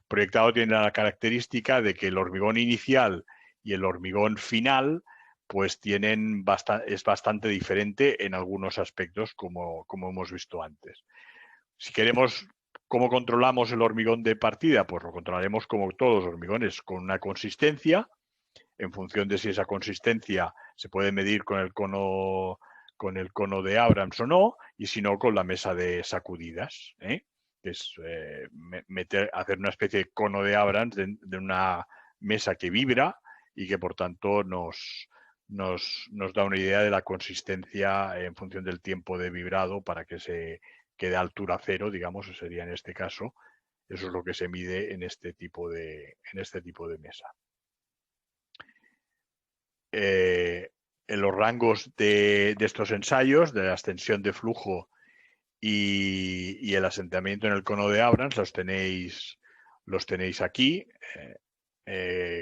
[SPEAKER 1] proyectado tiene la característica de que el hormigón inicial y el hormigón final pues es bastante diferente en algunos aspectos, como hemos visto antes. Si queremos cómo controlamos el hormigón de partida, pues lo controlaremos como todos los hormigones, con una consistencia, en función de si esa consistencia se puede medir con el cono de Abrams o no, y si no, con la mesa de sacudidas, que es hacer una especie de cono de Abrams de una mesa que vibra y que por tanto nos da una idea de la consistencia en función del tiempo de vibrado para que se quede a altura cero, digamos, sería en este caso. Eso es lo que se mide en este tipo de mesa. En los rangos de estos ensayos, de la extensión de flujo y el asentamiento en el cono de Abrams, los tenéis aquí,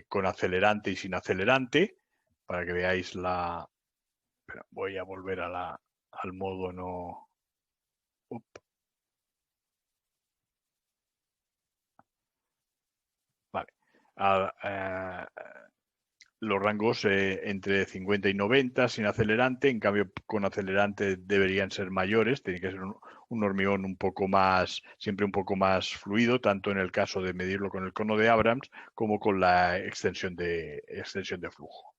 [SPEAKER 1] con acelerante y sin acelerante, para que veáis la... Espera, voy a volver al modo no... Vale. Los rangos entre 50 y 90 sin acelerante, en cambio con acelerante deberían ser mayores, tiene que ser un hormigón un poco más, siempre un poco más fluido, tanto en el caso de medirlo con el cono de Abrams como con la extensión de flujo.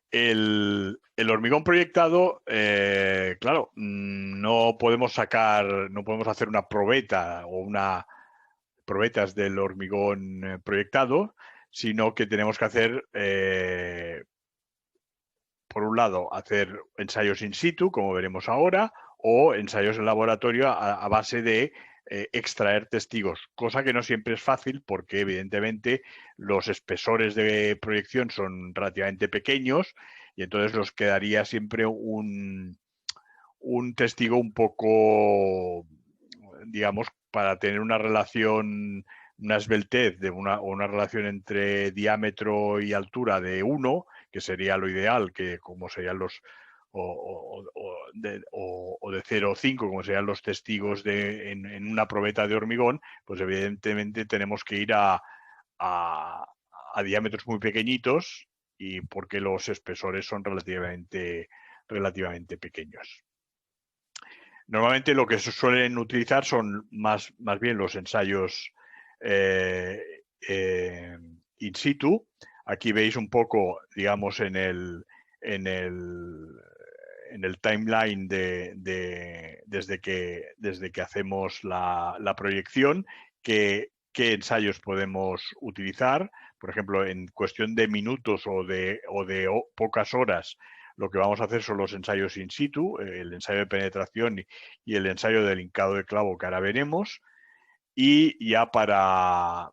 [SPEAKER 1] El hormigón proyectado, claro, no podemos hacer una probeta o probetas del hormigón proyectado, sino que tenemos que hacer, por un lado, hacer ensayos in situ, como veremos ahora, o ensayos en laboratorio a base de extraer testigos, cosa que no siempre es fácil porque evidentemente los espesores de proyección son relativamente pequeños y entonces nos quedaría siempre un testigo un poco, digamos, para tener una relación, una esbeltez de una relación entre diámetro y altura de 1, que sería lo ideal, que como serían los o de 0,5, como serían los testigos en una probeta de hormigón, pues evidentemente tenemos que ir a diámetros muy pequeñitos, y porque los espesores son relativamente pequeños. Normalmente lo que se suelen utilizar son más bien los ensayos in situ. Aquí veis un poco, digamos, en el timeline desde que hacemos la proyección, qué ensayos podemos utilizar. Por ejemplo, en cuestión de minutos o de pocas horas, lo que vamos a hacer son los ensayos in situ, el ensayo de penetración y el ensayo del hincado de clavo, que ahora veremos. Y ya para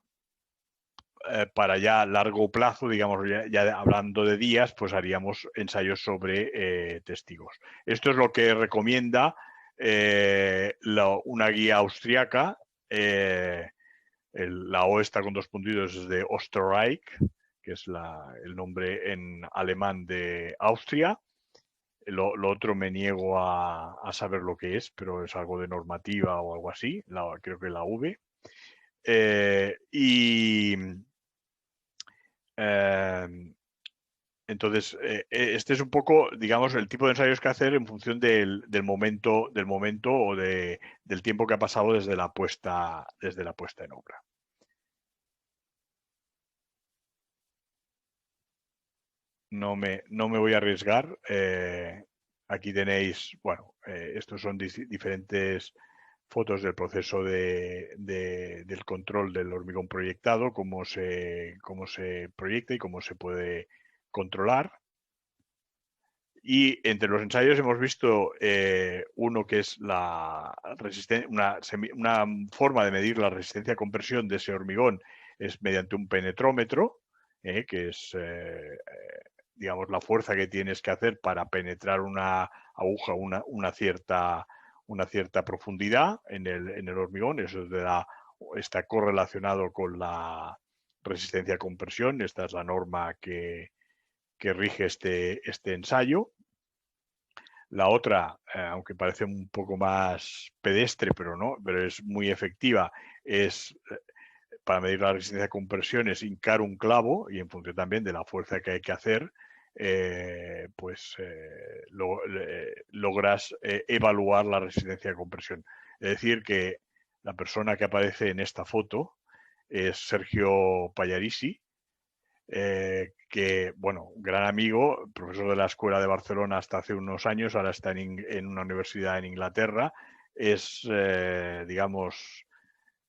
[SPEAKER 1] ya largo plazo, digamos, ya hablando de días, pues haríamos ensayos sobre testigos. Esto es lo que recomienda una guía austriaca. La O está con 2 puntitos, es de Österreich, que es el nombre en alemán de Austria. Lo otro me niego a saber lo que es, pero es algo de normativa o algo así, creo que la V. Entonces, este es un poco, digamos, el tipo de ensayos que hacer en función del momento o del tiempo que ha pasado desde la puesta en obra. No me voy a arriesgar. Aquí tenéis, bueno, estos son diferentes fotos del proceso del control del hormigón proyectado, cómo se proyecta y cómo se puede controlar. Y entre los ensayos hemos visto uno que es una forma de medir la resistencia a compresión de ese hormigón es mediante un penetrómetro, que es, digamos, la fuerza que tienes que hacer para penetrar una aguja una cierta profundidad en el hormigón. Eso está correlacionado con la resistencia a compresión. Esta es la norma que rige este ensayo. La otra, aunque parece un poco más pedestre, pero es muy efectiva, es para medir la resistencia a compresión, es hincar un clavo y en función también de la fuerza que hay que hacer, logras evaluar la resistencia a compresión. Es decir, que la persona que aparece en esta foto es Sergio Pallarisi, que, bueno, un gran amigo, profesor de la Escuela de Barcelona hasta hace unos años, ahora está en una universidad en Inglaterra, es, digamos,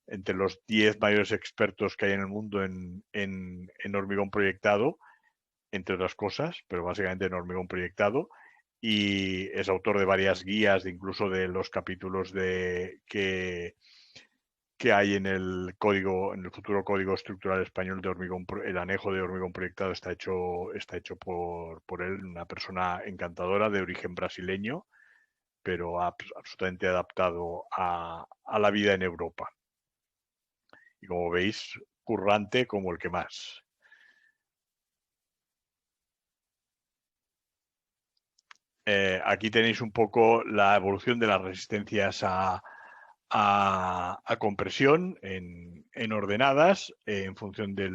[SPEAKER 1] entre los 10 mayores expertos que hay en el mundo en hormigón proyectado, entre otras cosas, pero básicamente en hormigón proyectado, y es autor de varias guías, incluso de los capítulos que hay en el futuro código estructural español de hormigón. El anejo de hormigón proyectado está hecho por él, una persona encantadora de origen brasileño, pero absolutamente adaptado a la vida en Europa. Y como veis, currante como el que más. Aquí tenéis un poco la evolución de las resistencias a compresión en ordenadas en función de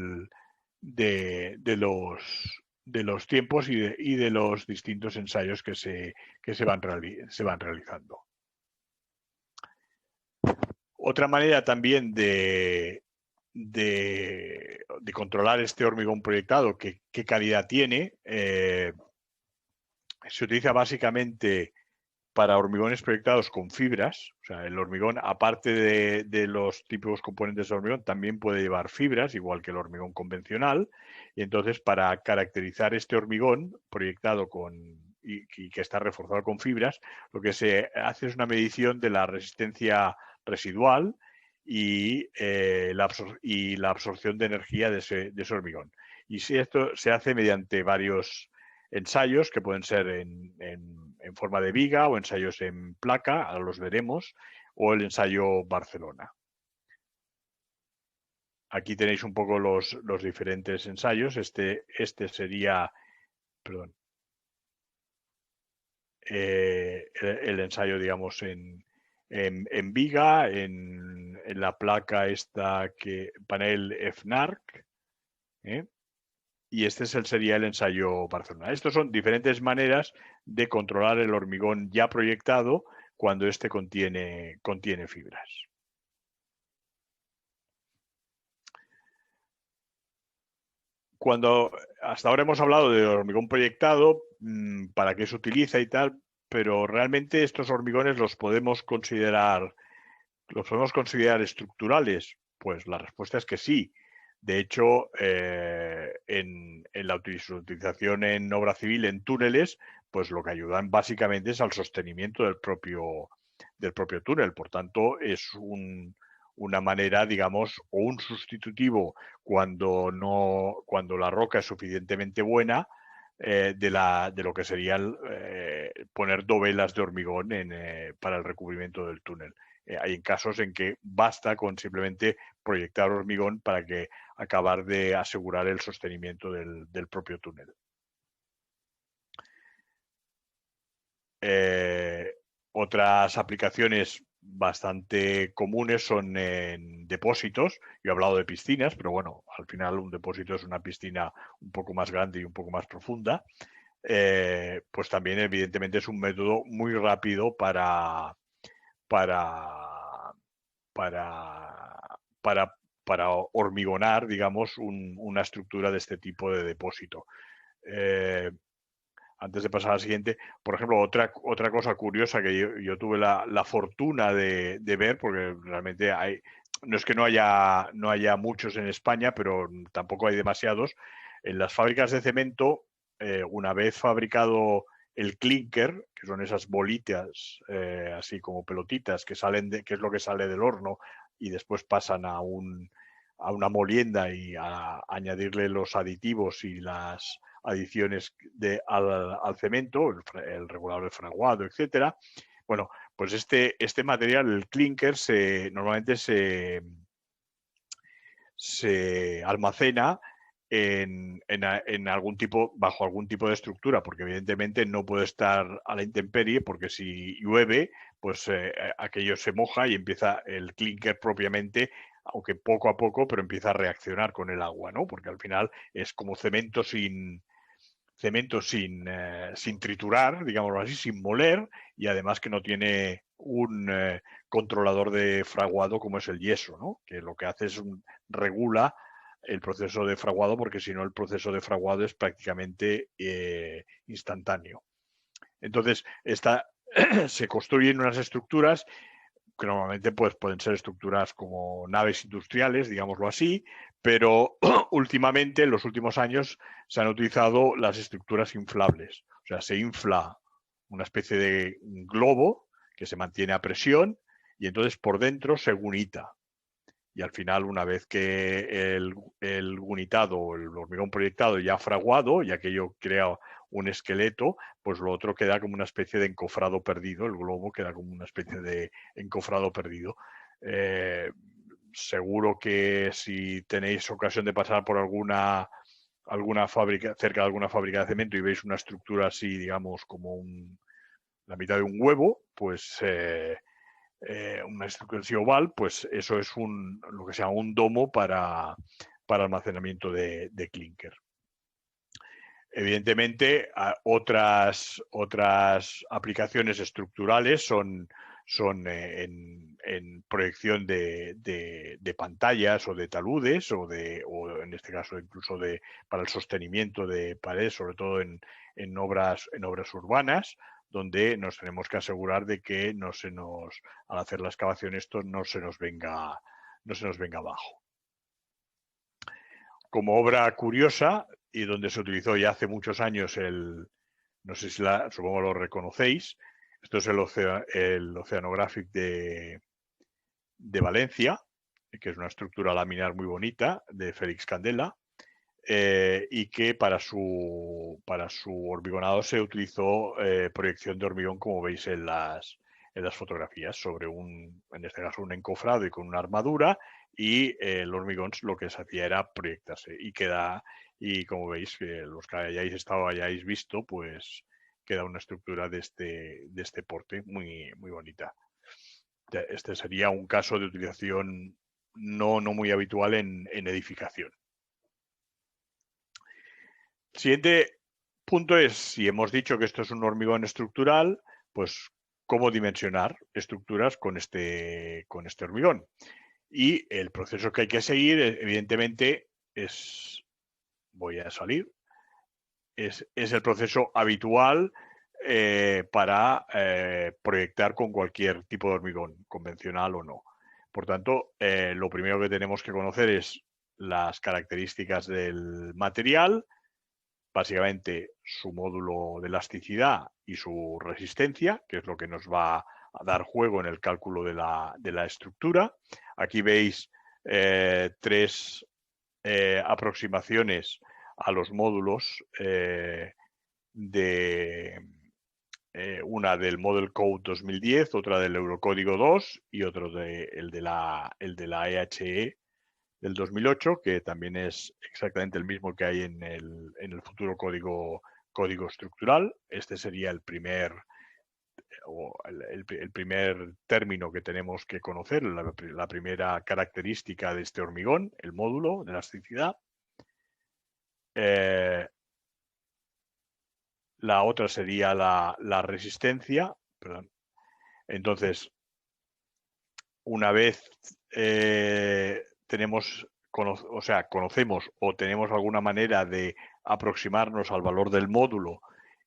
[SPEAKER 1] los tiempos y de los distintos ensayos que se van realizando. Otra manera también de controlar este hormigón proyectado, qué calidad tiene, se utiliza básicamente para hormigones proyectados con fibras. O sea, el hormigón, aparte de los típicos componentes de hormigón, también puede llevar fibras, igual que el hormigón convencional. Y entonces, para caracterizar este hormigón proyectado y que está reforzado con fibras, lo que se hace es una medición de la resistencia residual y la absorción de energía de ese hormigón. Y si esto se hace mediante varios ensayos que pueden ser en forma de viga o ensayos en placa, ahora los veremos, o el ensayo Barcelona. Aquí tenéis un poco los diferentes ensayos. Este sería, perdón, el ensayo, digamos, en viga, en la placa esta panel FNARC, y este sería el ensayo Barcelona. Estos son diferentes maneras de controlar el hormigón ya proyectado cuando este contiene fibras. Hasta ahora hemos hablado de hormigón proyectado, para qué se utiliza y tal, pero realmente estos hormigones los podemos considerar estructurales. Pues la respuesta es que sí. De hecho, en la utilización en obra civil, en túneles, pues lo que ayudan básicamente es al sostenimiento del propio túnel. Por tanto, es una manera, digamos, o un sustitutivo cuando la roca es suficientemente buena, de lo que sería poner dovelas de hormigón para el recubrimiento del túnel. Hay casos en que basta con simplemente proyectar hormigón para acabar de asegurar el sostenimiento del propio túnel. Otras aplicaciones bastante comunes son en depósitos. Yo he hablado de piscinas, pero bueno, al final un depósito es una piscina un poco más grande y un poco más profunda. Pues también evidentemente es un método muy rápido para hormigonar, digamos, una estructura de este tipo de depósito. Antes de pasar a la siguiente, por ejemplo, otra cosa curiosa que yo tuve la fortuna de ver, porque realmente no es que no haya muchos en España, pero tampoco hay demasiados. En las fábricas de cemento, una vez fabricado el clinker, que son esas bolitas así como pelotitas que que es lo que sale del horno y después pasan a una molienda y a añadirle los aditivos y las adiciones al cemento, el regulador de fraguado, etcétera. Bueno, pues este material, el clinker, normalmente se almacena bajo algún tipo de estructura, porque evidentemente no puede estar a la intemperie, porque si llueve, pues aquello se moja y empieza el clinker propiamente, aunque poco a poco, pero empieza a reaccionar con el agua, ¿no? Porque al final es como cemento sin triturar, digámoslo así, sin moler, y además que no tiene un controlador de fraguado como es el yeso, ¿no? Que lo que hace es regula el proceso de fraguado, porque si no el proceso de fraguado es prácticamente instantáneo. Entonces, se construyen unas estructuras que normalmente pues, pueden ser estructuras como naves industriales, digámoslo así, pero últimamente, en los últimos años, se han utilizado las estructuras inflables. O sea, se infla una especie de globo que se mantiene a presión y entonces por dentro se gunita. Y al final, una vez que el gunitado o el hormigón proyectado ya ha fraguado y aquello crea un esqueleto, pues lo otro queda como una especie de encofrado perdido, el globo queda como una especie de encofrado perdido. Seguro que si tenéis ocasión de pasar por alguna fábrica, cerca de alguna fábrica de cemento y veis una estructura así, digamos, como la mitad de un huevo, pues una estructura así oval, pues eso es lo que se llama un domo para almacenamiento de clinker. Evidentemente, otras aplicaciones estructurales son en proyección de pantallas o de taludes o en este caso incluso para el sostenimiento de paredes, sobre todo en obras urbanas, donde nos tenemos que asegurar de que al hacer la excavación esto no se nos venga abajo. Como obra curiosa, y donde se utilizó ya hace muchos años no sé si supongo lo reconocéis, esto es el Oceanographic de Valencia, que es una estructura laminar muy bonita de Félix Candela, y que para su hormigonado se utilizó proyección de hormigón, como veis en las fotografías, sobre en este caso un encofrado y con una armadura, y el hormigón lo que se hacía era proyectarse y como veis, los que hayáis visto, pues queda una estructura de este porte muy, muy bonita. Este sería un caso de utilización no muy habitual en edificación. Siguiente punto es, si hemos dicho que esto es un hormigón estructural, pues cómo dimensionar estructuras con este hormigón. Y el proceso que hay que seguir, evidentemente, voy a salir, es el proceso habitual para proyectar con cualquier tipo de hormigón, convencional o no. Por tanto, lo primero que tenemos que conocer es las características del material, básicamente su módulo de elasticidad y su resistencia, que es lo que nos va a dar juego en el cálculo de la estructura. Aquí veis tres aproximaciones a los módulos una del Model Code 2010, otra del Eurocódigo 2 y otro el de la EHE del 2008, que también es exactamente el mismo que hay en el futuro código estructural. Este sería el primer término que tenemos que conocer, la primera característica de este hormigón, el módulo de elasticidad. La otra sería la resistencia. Perdón. Entonces, una vez conocemos o tenemos alguna manera de aproximarnos al valor del módulo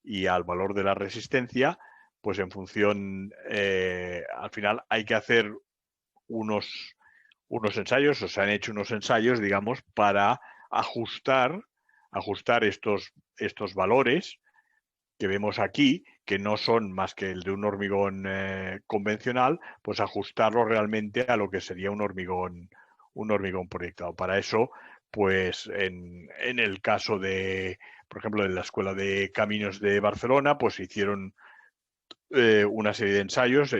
[SPEAKER 1] y al valor de la resistencia, pues en función, al final hay que hacer unos ensayos, o se han hecho unos ensayos, digamos, para ajustar estos valores que vemos aquí, que no son más que el de un hormigón convencional, pues ajustarlo realmente a lo que sería un hormigón proyectado. Para eso, pues en el caso de, por ejemplo, de la Escuela de Caminos de Barcelona, pues hicieron una serie de ensayos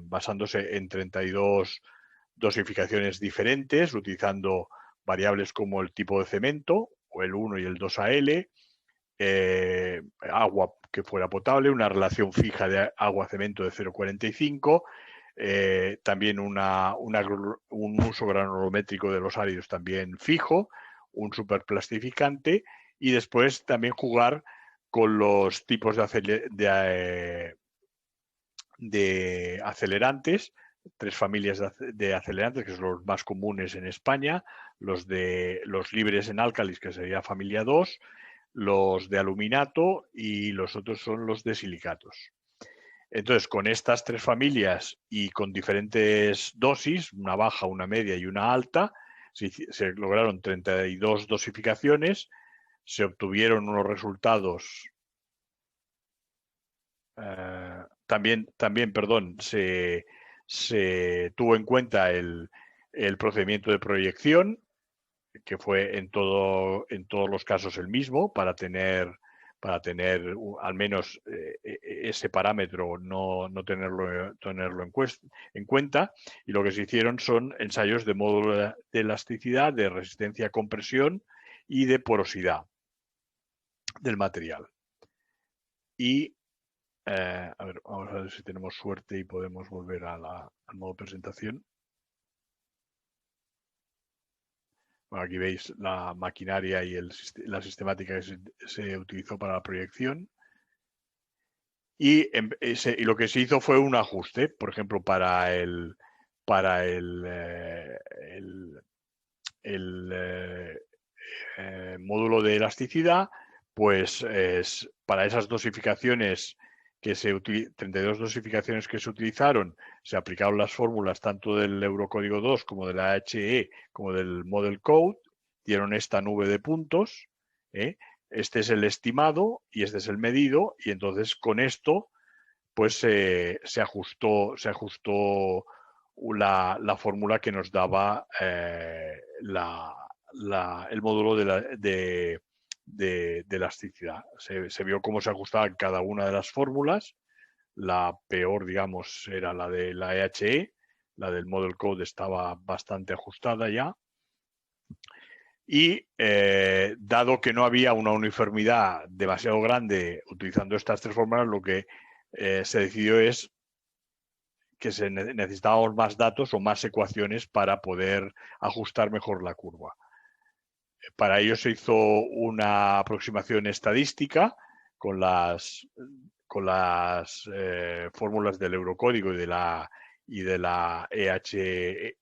[SPEAKER 1] basándose en 32 dosificaciones diferentes, utilizando variables como el tipo de cemento, o el 1 y el 2AL, agua que fuera potable, una relación fija de agua-cemento de 0,45, también un uso granulométrico de los áridos también fijo, un superplastificante, y después también jugar con los tipos de acelerantes, 3 familias de acelerantes, que son los más comunes en España, los libres en álcalis, que sería familia 2, los de aluminato, y los otros son los de silicatos. Entonces, con estas 3 familias y con diferentes dosis, una baja, una media y una alta, se lograron 32 dosificaciones, se obtuvieron unos resultados. También, perdón, se tuvo en cuenta el procedimiento de proyección, que fue en todos los casos el mismo, para tener al menos ese parámetro, no tenerlo en cuenta. Y lo que se hicieron son ensayos de módulo de elasticidad, de resistencia a compresión y de porosidad del material. Y a ver, vamos a ver si tenemos suerte y podemos volver al modo presentación. Bueno, aquí veis la maquinaria y la sistemática que se utilizó para la proyección. Y lo que se hizo fue un ajuste, por ejemplo, para el módulo de elasticidad, pues para esas dosificaciones 32 dosificaciones que se utilizaron, se aplicaron las fórmulas tanto del Eurocódigo 2 como de la HE como del Model Code, dieron esta nube de puntos. Este es el estimado y este es el medido, y entonces con esto pues se ajustó la fórmula que nos daba el módulo de elasticidad. Se vio cómo se ajustaba cada una de las fórmulas. La peor, digamos, era la de la EHE. La del Model Code estaba bastante ajustada ya. Y dado que no había una uniformidad demasiado grande utilizando estas 3 fórmulas, lo que se decidió es que necesitábamos más datos o más ecuaciones para poder ajustar mejor la curva. Para ello se hizo una aproximación estadística con las fórmulas del Eurocódigo y de la EHE,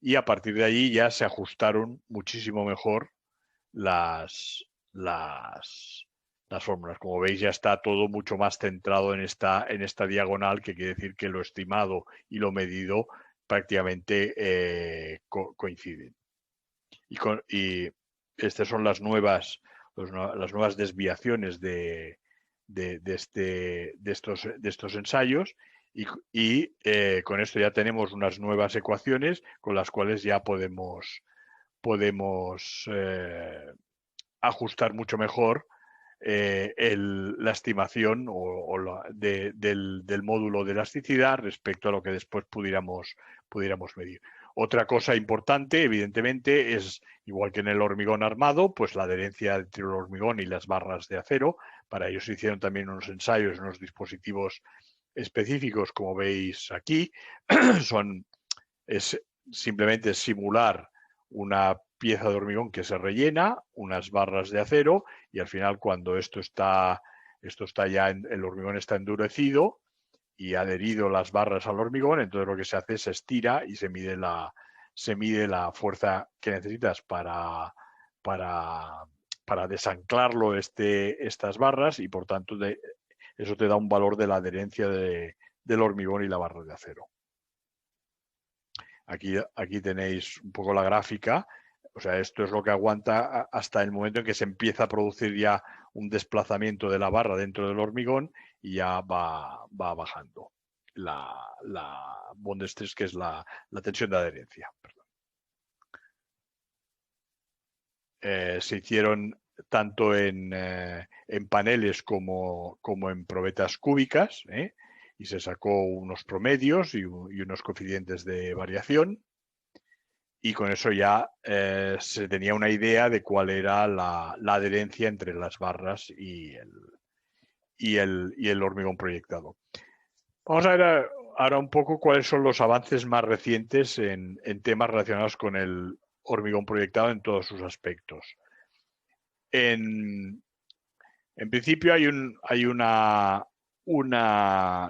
[SPEAKER 1] y a partir de allí ya se ajustaron muchísimo mejor las fórmulas. Como veis, ya está todo mucho más centrado en esta diagonal, que quiere decir que lo estimado y lo medido prácticamente coinciden. Y estas son las nuevas desviaciones de estos ensayos, y con esto ya tenemos unas nuevas ecuaciones con las cuales ya podemos ajustar mucho mejor la estimación del módulo de elasticidad respecto a lo que después pudiéramos medir. Otra cosa importante, evidentemente, es, igual que en el hormigón armado, pues la adherencia entre el hormigón y las barras de acero. Para ello se hicieron también unos ensayos, unos dispositivos específicos, como veis aquí. Es simplemente simular una pieza de hormigón que se rellena, unas barras de acero, y al final, cuando esto está ya, el hormigón está endurecido y adherido las barras al hormigón, entonces lo que se hace es se estira y se mide la fuerza que necesitas para desanclarlo estas barras, y por tanto eso te da un valor de la adherencia del hormigón y la barra de acero. Aquí tenéis un poco la gráfica O sea, esto es lo que aguanta hasta el momento en que se empieza a producir ya un desplazamiento de la barra dentro del hormigón y ya va bajando la bond stress, que es la tensión de adherencia. Se hicieron tanto en paneles como en probetas cúbicas, y se sacó unos promedios y unos coeficientes de variación, y con eso ya se tenía una idea de cuál era la adherencia entre las barras y el hormigón proyectado. Vamos a ver ahora un poco cuáles son los avances más recientes en temas relacionados con el hormigón proyectado en todos sus aspectos. En principio hay una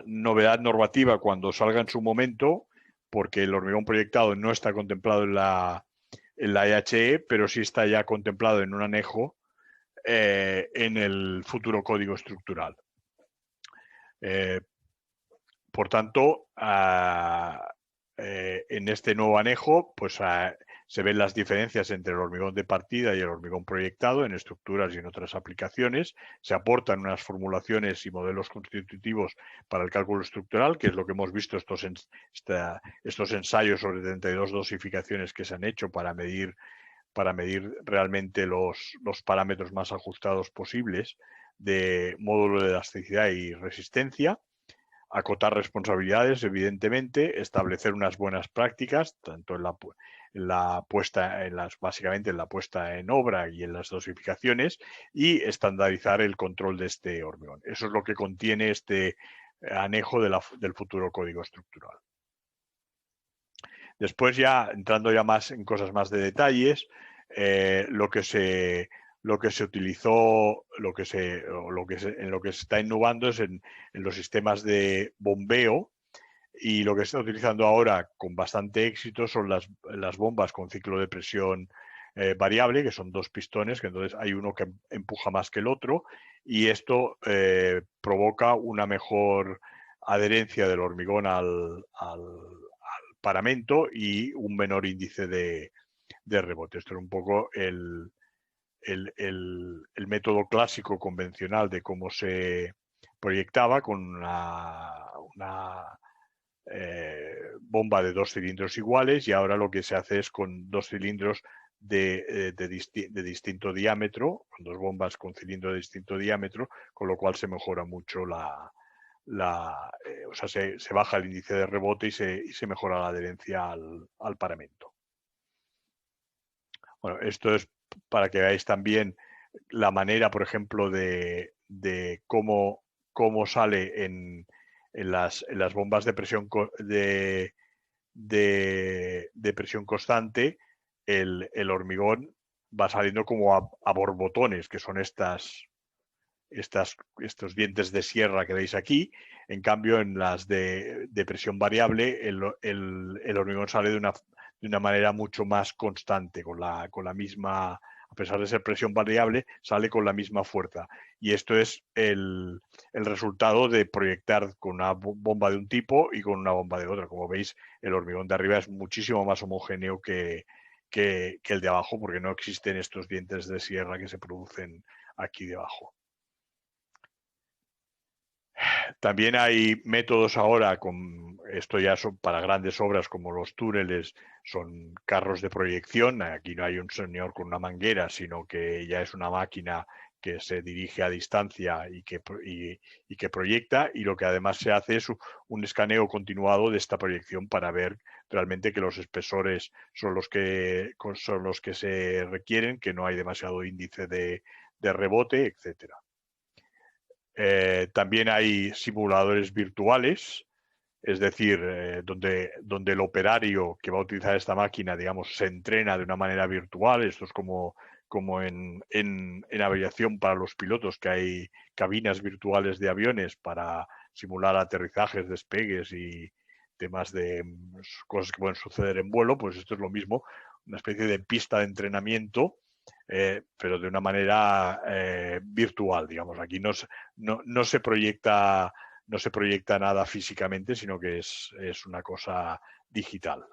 [SPEAKER 1] novedad normativa cuando salga en su momento, porque el hormigón proyectado no está contemplado en la EHE, pero sí está ya contemplado en un anejo en el futuro código estructural. Por tanto, en este nuevo anejo, pues se ven las diferencias entre el hormigón de partida y el hormigón proyectado en estructuras y en otras aplicaciones. Se aportan unas formulaciones y modelos constitutivos para el cálculo estructural, que es lo que hemos visto estos ensayos sobre 32 dosificaciones que se han hecho para medir realmente los parámetros más ajustados posibles de módulo de elasticidad y resistencia. Acotar responsabilidades, evidentemente, establecer unas buenas prácticas, tanto básicamente en la puesta en obra y en las dosificaciones, y estandarizar el control de este hormigón. Eso es lo que contiene este anejo del futuro código estructural. Después, ya entrando ya más en cosas más de detalles, lo que se utilizó, en lo que se está innovando es en los sistemas de bombeo, y lo que se está utilizando ahora con bastante éxito son las bombas con ciclo de presión variable, que son dos pistones, que entonces hay uno que empuja más que el otro, y esto provoca una mejor adherencia del hormigón al paramento y un menor índice de rebote. Esto es un poco el método clásico convencional de cómo se proyectaba, con una bomba de 2 cilindros iguales, y ahora lo que se hace es con 2 cilindros de distinto diámetro, con 2 bombas con cilindro de distinto diámetro, con lo cual se mejora mucho o sea, se baja el índice de rebote y se mejora la adherencia al paramento. Bueno, esto es para que veáis también la manera, por ejemplo, de cómo sale en las bombas de presión de presión constante el hormigón. Va saliendo como a borbotones, que son estos dientes de sierra que veis aquí. En cambio, en las de presión variable, el hormigón sale de una manera mucho más constante, con la misma, a pesar de ser presión variable, sale con la misma fuerza. Y esto es el resultado de proyectar con una bomba de un tipo y con una bomba de otra. Como veis, el hormigón de arriba es muchísimo más homogéneo que el de abajo, porque no existen estos dientes de sierra que se producen aquí debajo. También hay métodos ahora, esto ya son para grandes obras como los túneles, son carros de proyección. Aquí no hay un señor con una manguera, sino que ya es una máquina que se dirige a distancia y que proyecta, y lo que además se hace es un escaneo continuado de esta proyección para ver realmente que los espesores son los que se requieren, que no hay demasiado índice de rebote, etcétera. También hay simuladores virtuales, es decir, donde el operario que va a utilizar esta máquina, digamos, se entrena de una manera virtual. Esto es como en aviación para los pilotos, que hay cabinas virtuales de aviones para simular aterrizajes, despegues y temas de cosas que pueden suceder en vuelo. Pues esto es lo mismo, una especie de pista de entrenamiento, pero de una manera virtual, digamos. Aquí no se proyecta nada físicamente, sino que es una cosa digital.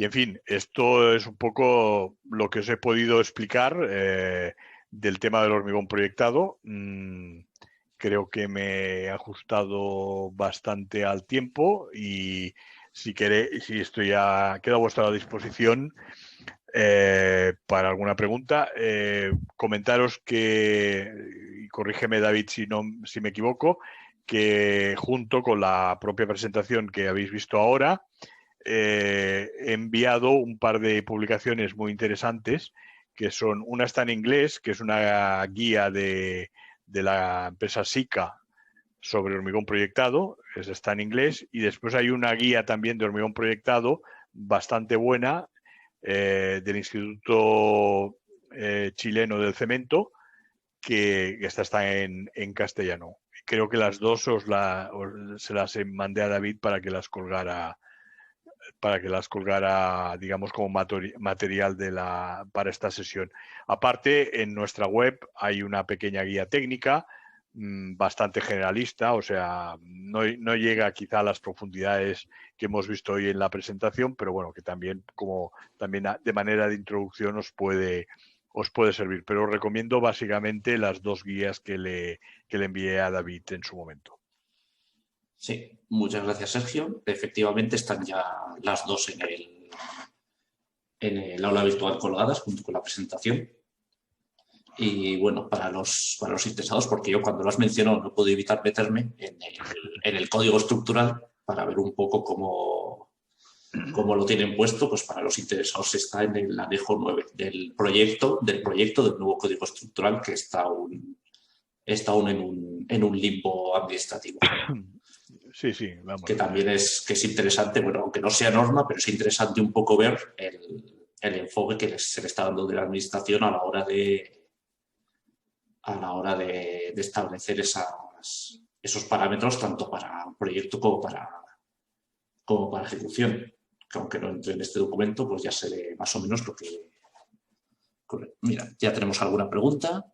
[SPEAKER 1] Y en fin, esto es un poco lo que os he podido explicar del tema del hormigón proyectado. Creo que me he ajustado bastante al tiempo y si queréis, si estoy quedo a vuestra disposición para alguna pregunta. Comentaros que, y corrígeme David si me equivoco, que junto con la propia presentación que habéis visto ahora, he enviado un par de publicaciones muy interesantes, que son, una está en inglés, que es una guía de la empresa SICA sobre hormigón proyectado, esa está en inglés, y después hay una guía también de hormigón proyectado bastante buena del Instituto Chileno del Cemento, que esta está en castellano. Creo que las dos se las mandé a David para que las colgara, digamos, como material para esta sesión. Aparte, en nuestra web hay una pequeña guía técnica bastante generalista, o sea, no llega quizá a las profundidades que hemos visto hoy en la presentación, pero bueno, que también de manera de introducción os puede servir. Pero os recomiendo básicamente las dos guías que le envié a David en su momento.
[SPEAKER 2] Sí, muchas gracias, Sergio. Efectivamente están ya las dos en el aula virtual colgadas junto con la presentación. Y bueno, para los interesados, porque yo cuando lo has mencionado no puedo evitar meterme en el código estructural para ver un poco cómo lo tienen puesto, pues para los interesados está en el anejo 9 del proyecto del nuevo código estructural, que está aún en un limbo administrativo.
[SPEAKER 1] Sí, sí, vamos.
[SPEAKER 2] Que también es interesante, bueno, aunque no sea norma, pero es interesante un poco ver el enfoque que se le está dando de la administración a la hora de establecer esos parámetros, tanto para proyecto como para ejecución. Que aunque no entre en este documento, pues ya se ve más o menos lo que... Mira, ya tenemos alguna pregunta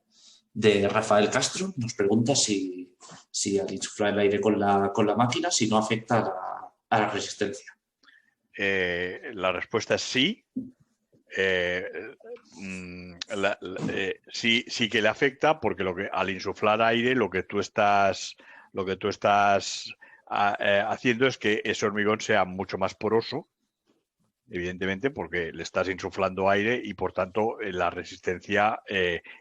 [SPEAKER 2] de Rafael Castro. Nos pregunta si al insuflar el aire con la máquina, si no afecta a la resistencia.
[SPEAKER 1] La respuesta es sí. Sí que le afecta, porque al insuflar aire lo que tú estás haciendo es que ese hormigón sea mucho más poroso, evidentemente, porque le estás insuflando aire y por tanto la resistencia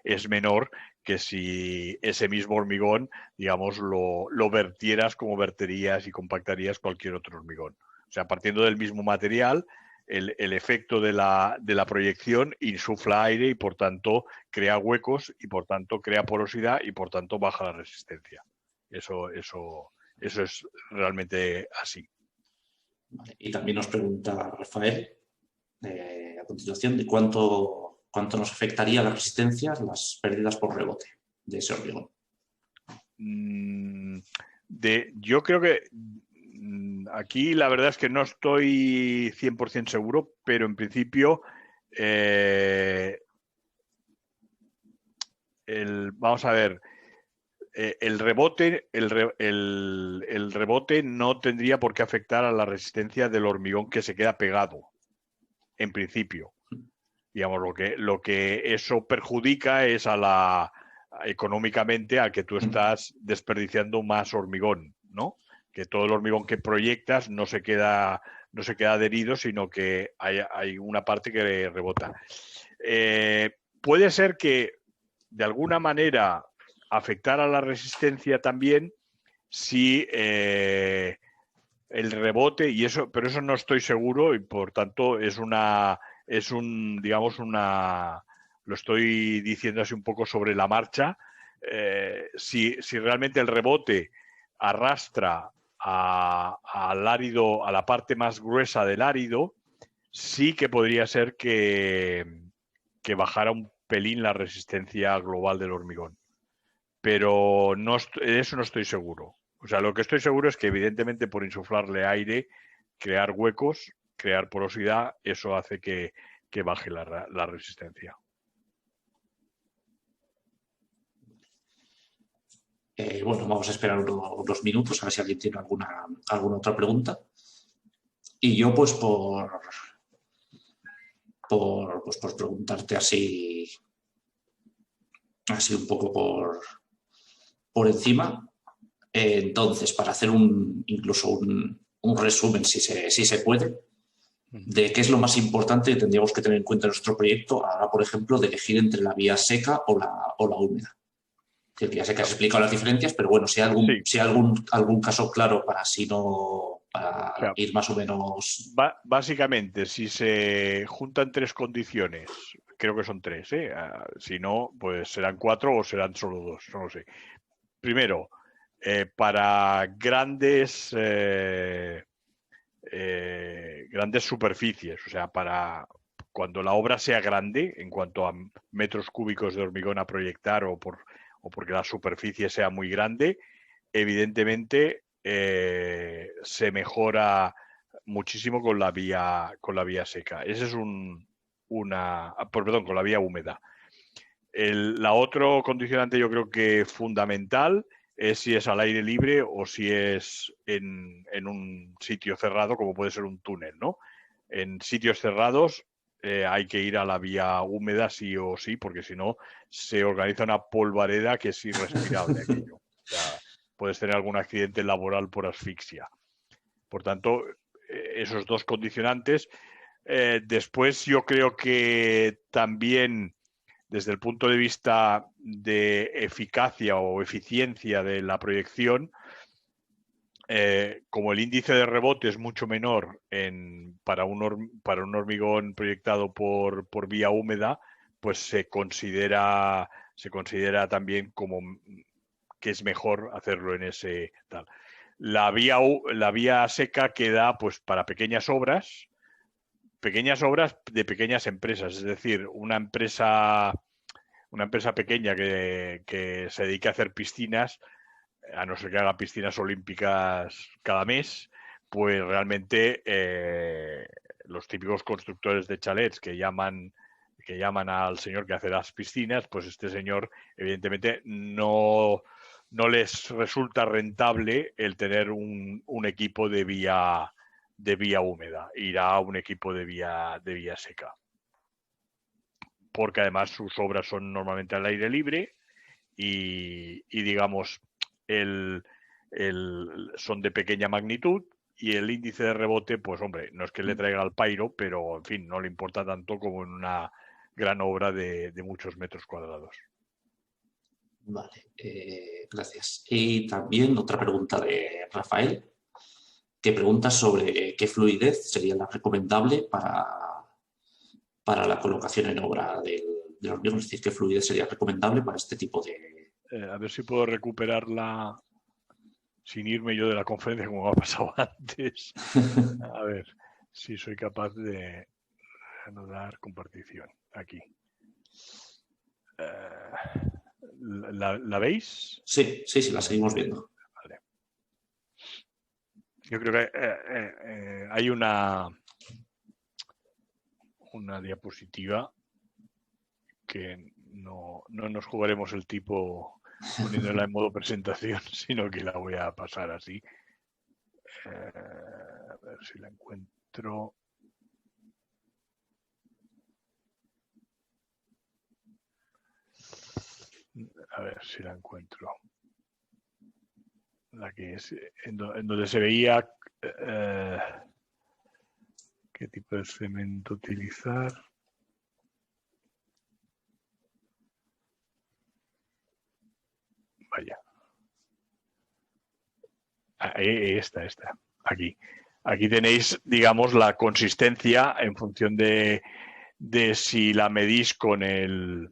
[SPEAKER 1] es menor que si ese mismo hormigón, digamos, lo vertieras como verterías y compactarías cualquier otro hormigón. O sea, partiendo del mismo material, el efecto de la proyección insufla aire y por tanto crea huecos y por tanto crea porosidad y por tanto baja la resistencia. Eso es realmente así.
[SPEAKER 2] Vale. Y también nos pregunta Rafael, a continuación, de cuánto nos afectaría la resistencia las pérdidas por rebote de ese hormigón.
[SPEAKER 1] Yo creo que aquí la verdad es que no estoy 100% seguro, pero en principio vamos a ver, el rebote no tendría por qué afectar a la resistencia del hormigón que se queda pegado, en principio. Digamos, lo que eso perjudica es económicamente a que tú estás desperdiciando más hormigón, ¿no? Que todo el hormigón que proyectas no se queda adherido, sino que hay una parte que rebota. Puede ser que de alguna manera afectara la resistencia también si el rebote, pero eso no estoy seguro y por tanto lo estoy diciendo así un poco sobre la marcha. Si realmente el rebote arrastra al árido, a la parte más gruesa del árido, sí que podría ser que bajara un pelín la resistencia global del hormigón. Pero eso no estoy seguro. O sea, lo que estoy seguro es que evidentemente por insuflarle aire, crear huecos, crear porosidad, eso hace que baje la resistencia.
[SPEAKER 2] Bueno, vamos a esperar unos minutos a ver si alguien tiene alguna otra pregunta. Y yo, pues por preguntarte así un poco por encima. Entonces, para hacer incluso un resumen, si se puede, de qué es lo más importante que tendríamos que tener en cuenta en nuestro proyecto, ahora, por ejemplo, de elegir entre la vía seca o la húmeda. Que ya sé que has explicado las diferencias, pero bueno, si hay algún caso claro para así no para ir más o menos.
[SPEAKER 1] Básicamente, si se juntan tres condiciones, creo que son tres, si no, pues serán cuatro o serán solo dos, no lo sé. Primero, para grandes superficies, o sea, para cuando la obra sea grande en cuanto a metros cúbicos de hormigón a proyectar o porque la superficie sea muy grande, evidentemente se mejora muchísimo con la vía seca. Ese es perdón, con la vía húmeda. La otro condicionante yo creo que fundamental es si es al aire libre o si es en un sitio cerrado, como puede ser un túnel, ¿no? En sitios cerrados hay que ir a la vía húmeda sí o sí, porque si no se organiza una polvareda que es irrespirable aquello. O sea, puedes tener algún accidente laboral por asfixia. Por tanto, esos dos condicionantes. Después yo creo que también desde el punto de vista de eficacia o eficiencia de la proyección, como el índice de rebote es mucho menor para un hormigón proyectado por vía húmeda, pues se considera también como que es mejor hacerlo en ese tal. La vía seca queda pues para pequeñas obras de pequeñas empresas, es decir, una empresa pequeña que se dedique a hacer piscinas, a no ser que haga piscinas olímpicas cada mes, pues realmente los típicos constructores de chalets que llaman al señor que hace las piscinas, pues este señor evidentemente no les resulta rentable el tener un equipo de vía húmeda, irá a un equipo de vía seca, porque además sus obras son normalmente al aire libre y digamos, son de pequeña magnitud y el índice de rebote, pues hombre, no es que le traiga al pairo, pero en fin, no le importa tanto como en una gran obra de muchos metros cuadrados.
[SPEAKER 2] Vale, gracias. Y también otra pregunta de Rafael, que pregunta sobre qué fluidez sería la recomendable para la colocación en obra del hormigón, es decir, qué fluidez sería recomendable para este tipo de.
[SPEAKER 1] A ver si puedo recuperarla sin irme yo de la conferencia como me ha pasado antes. A ver si soy capaz de reanudar compartición. Aquí. ¿La veis?
[SPEAKER 2] Sí, la seguimos viendo.
[SPEAKER 1] Vale. Yo creo que hay una diapositiva que no nos jugaremos el tipo poniéndola en modo presentación, sino que la voy a pasar así. A ver si la encuentro. A ver si la encuentro. La que es en donde se veía qué tipo de cemento utilizar. Vaya. Esta. Aquí. Aquí tenéis, digamos, la consistencia en función de si la medís con el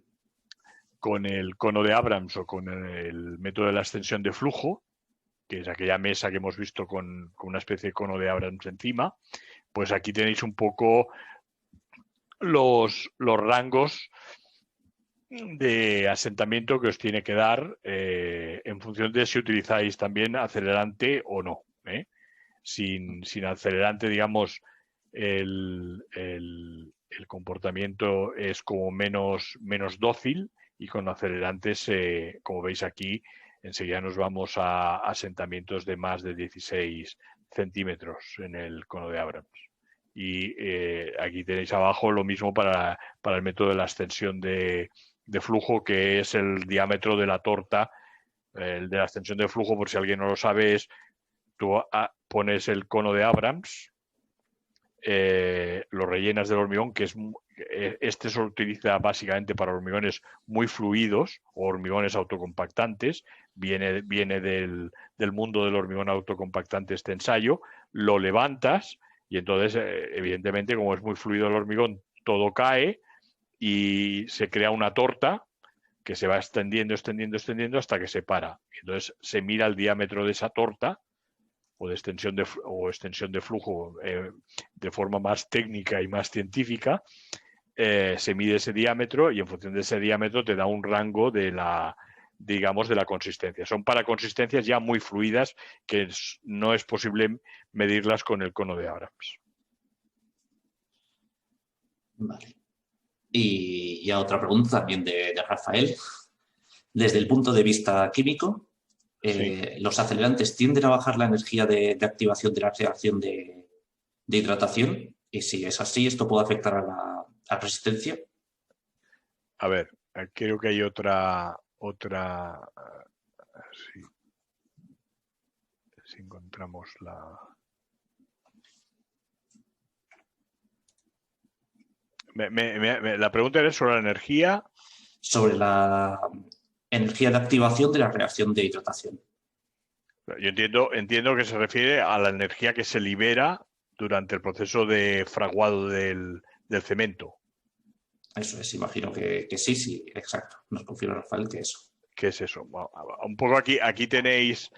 [SPEAKER 1] cono de Abrams o con el método de la extensión de flujo, que es aquella mesa que hemos visto con una especie de cono de Abrams encima, pues aquí tenéis un poco los rangos de asentamiento que os tiene que dar en función de si utilizáis también acelerante o no. Sin acelerante, digamos, el comportamiento es como menos dócil, y con acelerantes, como veis aquí, enseguida nos vamos a asentamientos de más de 16 centímetros en el cono de Abrams. Y aquí tenéis abajo lo mismo para el método de la extensión de flujo, que es el diámetro de la torta. El de la extensión de flujo, por si alguien no lo sabe, es tú pones el cono de Abrams, lo rellenas del hormigón, que este se utiliza básicamente para hormigones muy fluidos o hormigones autocompactantes. Viene del mundo del hormigón autocompactante este ensayo. Lo levantas y entonces, evidentemente, como es muy fluido el hormigón, todo cae y se crea una torta que se va extendiendo, extendiendo, extendiendo hasta que se para. Entonces se mira el diámetro de esa torta o de extensión de flujo de forma más técnica y más científica. Se mide ese diámetro y en función de ese diámetro te da un rango de la, digamos, de la consistencia. Son para consistencias ya muy fluidas que no es posible medirlas con el cono de Abrams.
[SPEAKER 2] Vale. Y ya otra pregunta también de Rafael. Desde el punto de vista químico,
[SPEAKER 1] Sí.
[SPEAKER 2] ¿los acelerantes tienden a bajar la energía de activación de la reacción de hidratación? Y si es así, ¿esto puede afectar a la resistencia?
[SPEAKER 1] A ver, creo que hay otra si encontramos la... la pregunta era sobre la energía.
[SPEAKER 2] Sobre la energía de activación de la reacción de hidratación.
[SPEAKER 1] Yo entiendo que se refiere a la energía que se libera durante el proceso de fraguado del cemento.
[SPEAKER 2] Eso es, imagino que sí, exacto. Nos confirma Rafael que eso.
[SPEAKER 1] ¿Qué es eso? Bueno, un poco aquí tenéis,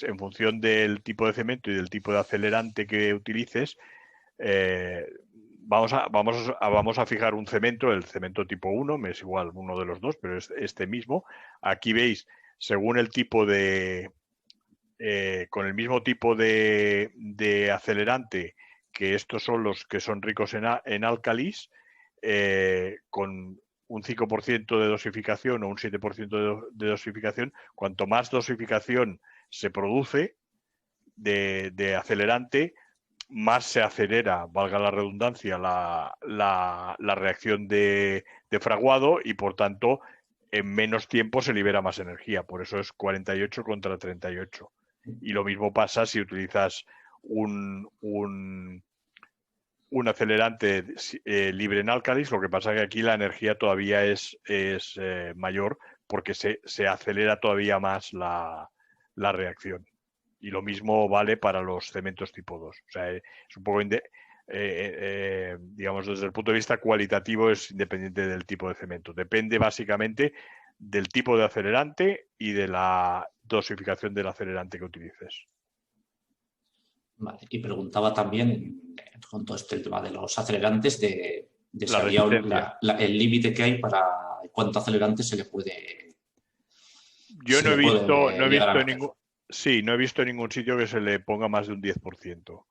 [SPEAKER 1] en función del tipo de cemento y del tipo de acelerante que utilices, vamos a fijar un cemento, el cemento tipo 1, me es igual uno de los dos, pero es este mismo. Aquí veis, según el tipo de... con el mismo tipo de acelerante, que estos son los que son ricos en álcalis, con un 5% de dosificación o un 7% de dosificación, cuanto más dosificación se produce de acelerante, más se acelera, valga la redundancia, la reacción de fraguado y, por tanto, en menos tiempo se libera más energía. Por eso es 48 contra 38. Y lo mismo pasa si utilizas un acelerante libre en álcalis. Lo que pasa es que aquí la energía todavía es mayor porque se acelera todavía más la reacción. Y lo mismo vale para los cementos tipo 2. O sea, es un poco, digamos, desde el punto de vista cualitativo es independiente del tipo de cemento. Depende básicamente del tipo de acelerante y de la dosificación del acelerante que utilices.
[SPEAKER 2] Vale. Y preguntaba también, con todo este tema de los acelerantes, de si
[SPEAKER 1] La
[SPEAKER 2] había
[SPEAKER 1] resistencia.
[SPEAKER 2] el límite que hay para cuánto acelerante se le puede,
[SPEAKER 1] Yo no he
[SPEAKER 2] llegar a
[SPEAKER 1] visto
[SPEAKER 2] meter.
[SPEAKER 1] ningún, sí, no he visto ningún sitio que se le ponga más de un 10%.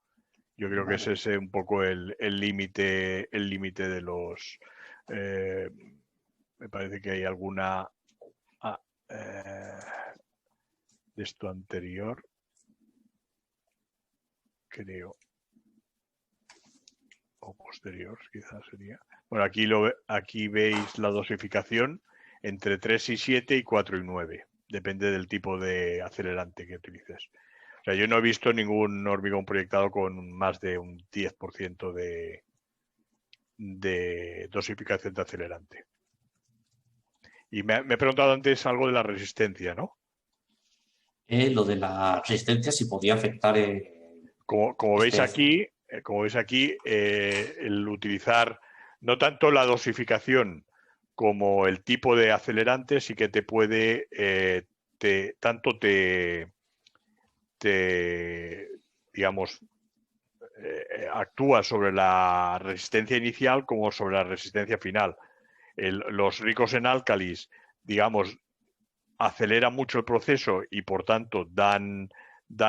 [SPEAKER 1] Yo creo que
[SPEAKER 2] Vale.
[SPEAKER 1] ese es un poco el límite de los. eh, Me parece que hay alguna de esto anterior, creo, o posterior, quizás sería. Bueno, aquí veis la dosificación entre 3 y 7 y 4 y 9. Depende del tipo de acelerante que utilices. O sea, yo no he visto ningún hormigón proyectado con más de un 10% de dosificación de acelerante. Y me he preguntado antes algo de la resistencia, ¿no?
[SPEAKER 2] Lo de la resistencia, si podía afectar
[SPEAKER 1] Como veis aquí, el utilizar no tanto la dosificación como el tipo de acelerante sí que te puede, digamos, actúa sobre la resistencia inicial como sobre la resistencia final. Los ricos en álcalis, digamos, aceleran mucho el proceso y por tanto dan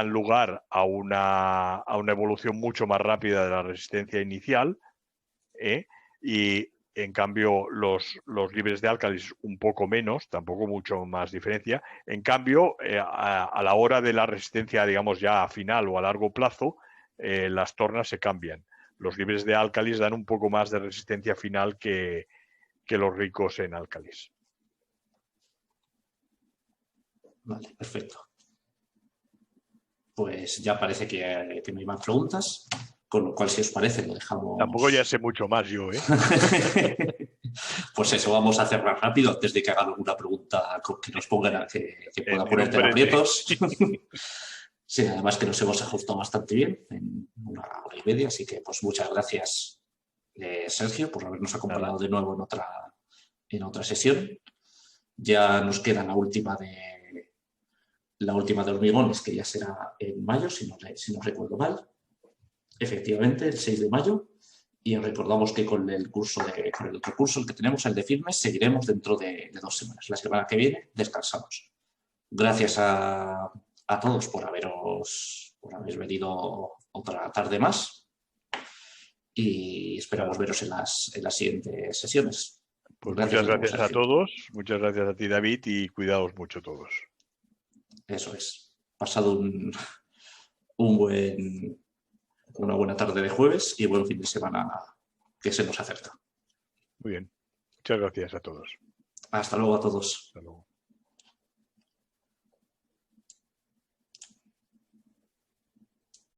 [SPEAKER 1] lugar a una evolución mucho más rápida de la resistencia inicial, y en cambio los libres de álcalis un poco menos, tampoco mucho más diferencia. En cambio, a la hora de la resistencia, digamos ya a final o a largo plazo, las tornas se cambian. los libres de álcalis dan un poco más de resistencia final que los ricos en álcalis.
[SPEAKER 2] Vale, perfecto. Pues ya parece que no hay más preguntas, con lo cual, si os parece, lo dejamos...
[SPEAKER 1] Tampoco ya sé mucho más yo, ¿eh?
[SPEAKER 2] Pues eso, vamos a cerrar rápido antes de que hagan alguna pregunta que nos pongan, que pueda ponerte en aprietos. Sí, además que nos hemos ajustado bastante bien, en 1 hora y media, así que pues muchas gracias, Sergio, por habernos acompañado de nuevo en otra sesión. Ya nos queda la última de hormigones, que ya será en mayo, si no recuerdo mal. Efectivamente, el 6 de mayo. Y recordamos que con el otro curso, el que tenemos, el de firmes, seguiremos dentro de 2 semanas. La semana que viene descansamos. Gracias a todos por haber venido otra tarde más. Y esperamos veros en las siguientes sesiones.
[SPEAKER 1] Pues muchas gracias a todos. Muchas gracias a ti, David, y cuidaos mucho todos.
[SPEAKER 2] Eso es. Pasado una buena tarde de jueves y buen fin de semana que se nos acerca.
[SPEAKER 1] Muy bien. Muchas gracias a todos.
[SPEAKER 2] Hasta luego a todos.